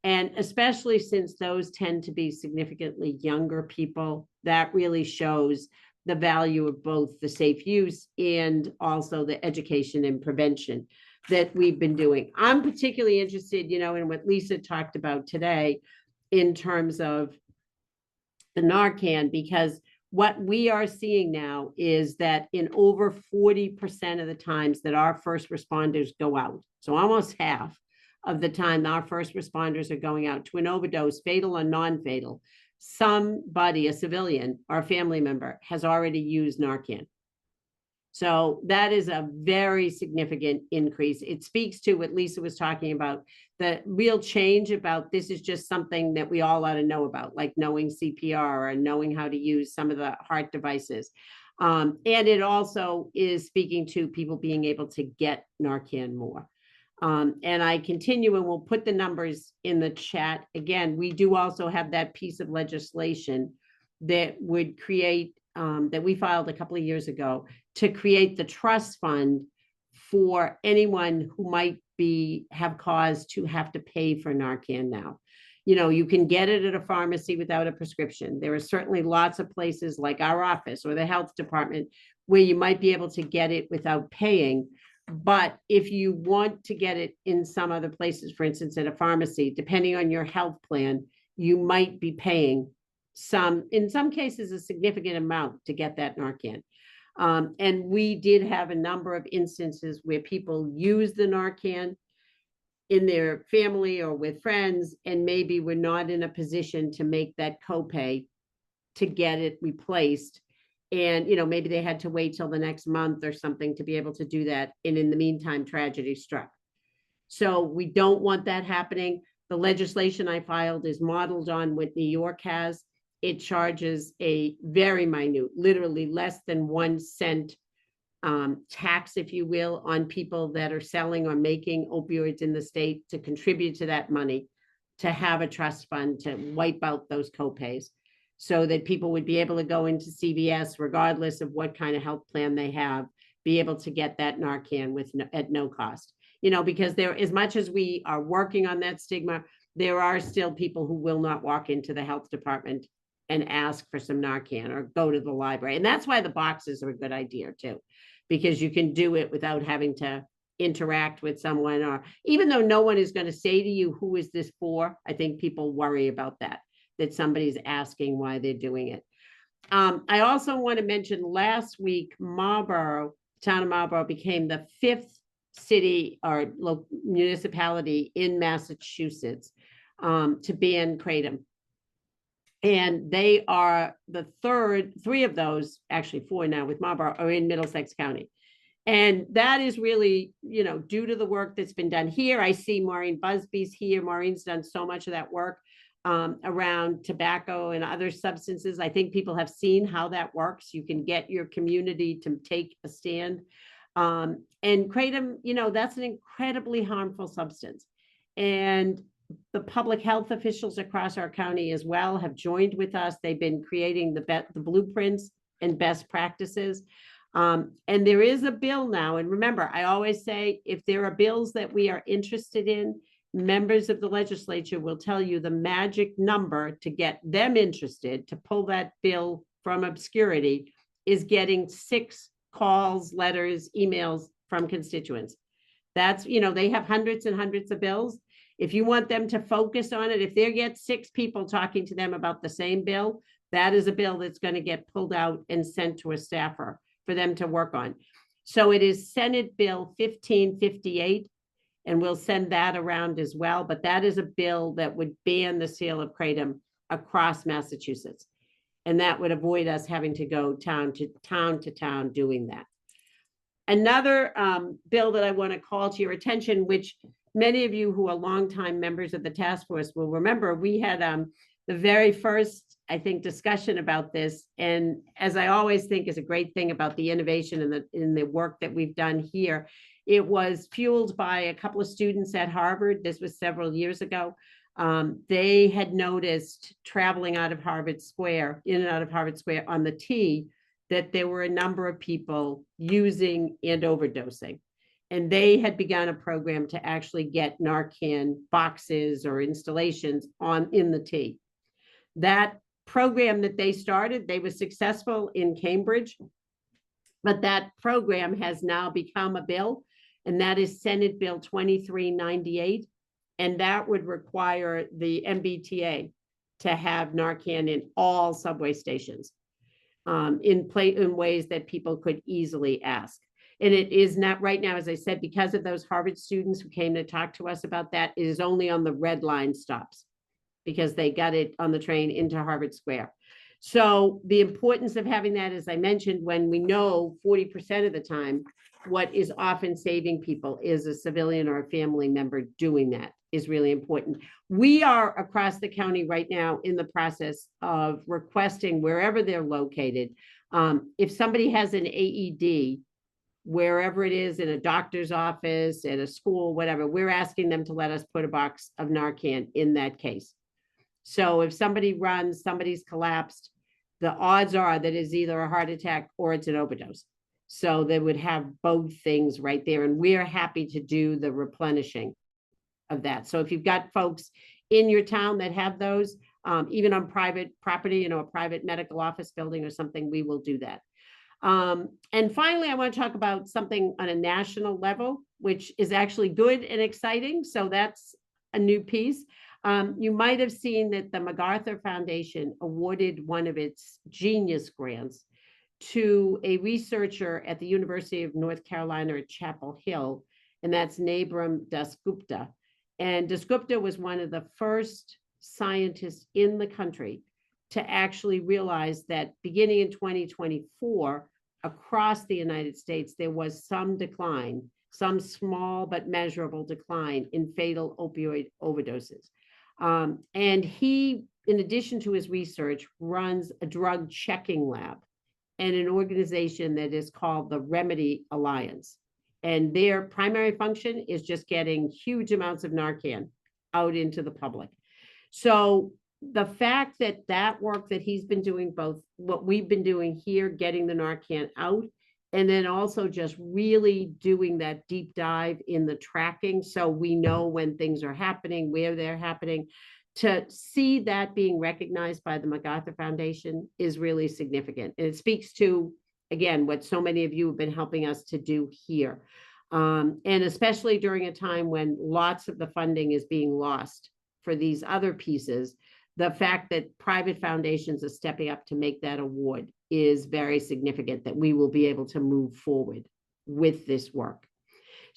And especially since those tend to be significantly younger people, that really shows the value of both the safe use and also the education and prevention that we've been doing. I'm particularly interested, in what Lisa talked about today in terms of the Narcan, because what we are seeing now is that in over 40% of the times that our first responders go out, so almost half of the time our first responders are going out to an overdose, fatal or non-fatal, somebody, a civilian or a family member, has already used Narcan. So that is a very significant increase. It speaks to what Lisa was talking about, the real change about this is just something that we all ought to know about, like knowing CPR or knowing how to use some of the heart devices. And it also is speaking to people being able to get Narcan more. And I continue, and we'll put the numbers in the chat. Again, we do also have that piece of legislation that would create, that we filed a couple of years ago, to create the trust fund for anyone who might have cause to have to pay for Narcan now. You can get it at a pharmacy without a prescription. There are certainly lots of places like our office or the health department where you might be able to get it without paying. But if you want to get it in some other places, for instance, at a pharmacy, depending on your health plan, you might be paying in some cases, a significant amount to get that Narcan. And we did have a number of instances where people use the Narcan in their family or with friends, and maybe were not in a position to make that copay to get it replaced. And, you know, maybe they had to wait till the next month or something to be able to do that. And in the meantime, tragedy struck. So we don't want that happening. The legislation I filed is modeled on what New York has. It charges a very minute, literally less than 1 cent tax, if you will, on people that are selling or making opioids in the state to contribute to that money, to have a trust fund to wipe out those copays, so that people would be able to go into CVS, regardless of what kind of health plan they have, be able to get that Narcan at no cost. You know, because there, as much as we are working on that stigma, there are still people who will not walk into the health department and ask for some Narcan or go to the library. And that's why the boxes are a good idea too, because you can do it without having to interact with someone, or even though no one is going to say to you, who is this for? I think people worry about that somebody's asking why they're doing it. I also want to mention last week, Marlborough, town of Marlborough became the 5th city or municipality in Massachusetts to ban kratom. And they are the 3 of those, actually 4 now with Marlborough, are in Middlesex County. And that is really, you know, due to the work that's been done here. I see Maureen Busby's here. Maureen's done so much of that work around tobacco and other substances. I think people have seen how that works. You can get your community to take a stand. And kratom, you know, that's an incredibly harmful substance. And the public health officials across our county as well have joined with us. They've been creating the blueprints and best practices. And there is a bill now. And remember, I always say, if there are bills that we are interested in, members of the legislature will tell you the magic number to get them interested, to pull that bill from obscurity, is getting 6 calls, letters, emails from constituents. That's, you know, they have hundreds and hundreds of bills. If you want them to focus on it, if they get 6 people talking to them about the same bill, that is a bill that's going to get pulled out and sent to a staffer for them to work on. So it is Senate Bill 1558, and we'll send that around as well. But that is a bill that would ban the sale of kratom across Massachusetts. And that would avoid us having to go town to town doing that. Another bill that I want to call to your attention, which many of you who are longtime members of the task force will remember, we had the very first, I think, discussion about this. And as I always think is a great thing about the innovation in the work that we've done here, it was fueled by a couple of students at Harvard. This was several years ago. They had noticed traveling out of Harvard Square, in and out of Harvard Square on the T, that there were a number of people using and overdosing. And they had begun a program to actually get Narcan boxes or installations in the T. That program that they started, they were successful in Cambridge, but that program has now become a bill, and that is Senate Bill 2398. And that would require the MBTA to have Narcan in all subway stations in ways that people could easily ask. And it is not right now, as I said, because of those Harvard students who came to talk to us about that, it is only on the red line stops, because they got it on the train into Harvard Square. So the importance of having that, as I mentioned, when we know 40% of the time, what is often saving people is a civilian or a family member doing that, is really important. We are across the county right now in the process of requesting, wherever they're located, if somebody has an AED, wherever it is, in a doctor's office, at a school, whatever, we're asking them to let us put a box of Narcan in that case. So if somebody runs, somebody's collapsed, the odds are that it's either a heart attack or it's an overdose. So they would have both things right there. And we're happy to do the replenishing of that. So if you've got folks in your town that have those, even on private property, you know, a private medical office building or something, we will do that. And finally, I want to talk about something on a national level, which is actually good and exciting. So that's a new piece. You might have seen that the MacArthur Foundation awarded one of its Genius grants to a researcher at the University of North Carolina at Chapel Hill, and that's Nabram Dasgupta. And Dasgupta was one of the first scientists in the country to actually realize that beginning in 2024, across the United States, there was some decline, some small but measurable decline in fatal opioid overdoses. And he, in addition to his research, runs a drug checking lab and an organization that is called the Remedy Alliance. And their primary function is just getting huge amounts of Narcan out into the public. So the fact that that work that he's been doing, both what we've been doing here, getting the Narcan out, and then also just really doing that deep dive in the tracking, so we know when things are happening, where they're happening, to see that being recognized by the MacArthur Foundation is really significant. And it speaks to, again, what so many of you have been helping us to do here. And especially during a time when lots of the funding is being lost for these other pieces, the fact that private foundations are stepping up to make that award is very significant, that we will be able to move forward with this work.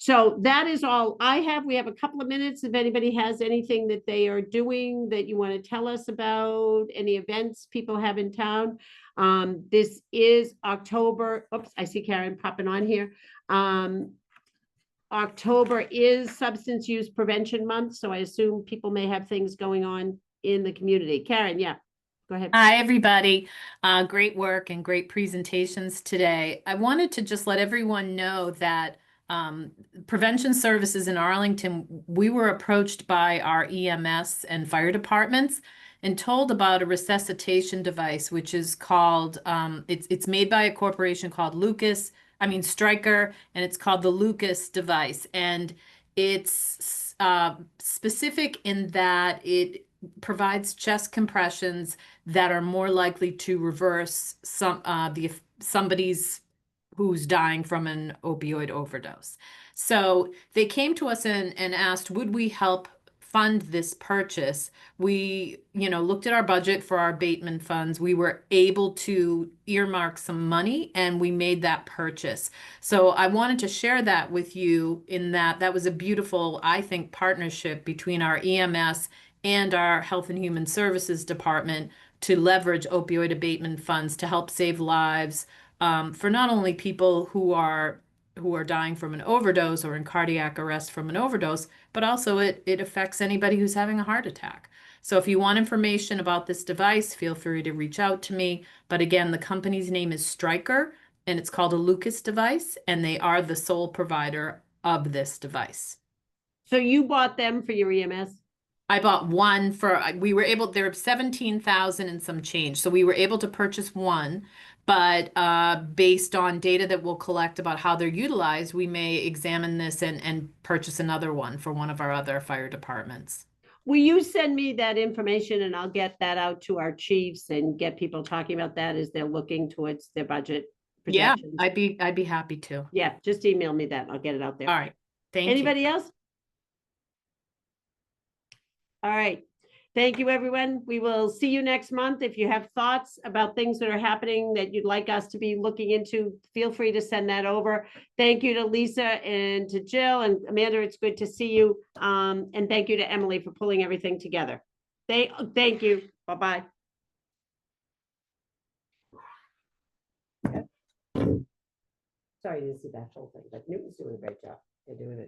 So that is all I have. We have a couple of minutes. If anybody has anything that they are doing that you want to tell us about, any events people have in town. This is October. Oops, I see Karen popping on here. October is Substance Use Prevention Month, so I assume people may have things going on in the community. Karen, yeah, go ahead. Hi, everybody. Great work and great presentations today. I wanted to just let everyone know that prevention services in Arlington, we were approached by our EMS and fire departments and told about a resuscitation device, which is called, it's made by a corporation called Stryker, and it's called the Lucas device. And it's specific in that it provides chest compressions that are more likely to reverse somebody's who's dying from an opioid overdose. So they came to us and asked, would we help fund this purchase? We, looked at our budget for our abatement funds. We were able to earmark some money and we made that purchase. So I wanted to share that with you, in that was a beautiful, I think, partnership between our EMS and our Health and Human Services Department to leverage opioid abatement funds to help save lives, for not only people who are dying from an overdose or in cardiac arrest from an overdose, but also it affects anybody who's having a heart attack. So if you want information about this device, feel free to reach out to me. But again, the company's name is Stryker, and it's called a Lucas device, and they are the sole provider of this device. So you bought them for your EMS? I bought one they're 17,000 and some change. So we were able to purchase one, but based on data that we'll collect about how they're utilized, we may examine this and purchase another one for one of our other fire departments. Will you send me that information and I'll get that out to our chiefs and get people talking about that as they're looking towards their budget projections? Yeah, I'd be happy to. Yeah, just email me that. I'll get it out there. All right. Thank you. Anybody else? All right. Thank you, everyone. We will see you next month. If you have thoughts about things that are happening that you'd like us to be looking into, feel free to send that over. Thank you to Lisa and to Jill and Amanda. It's good to see you. And thank you to Emily for pulling everything together. Thank you. Bye-bye. Sorry you didn't see that whole thing, but Newton's doing a great job. They're doing it.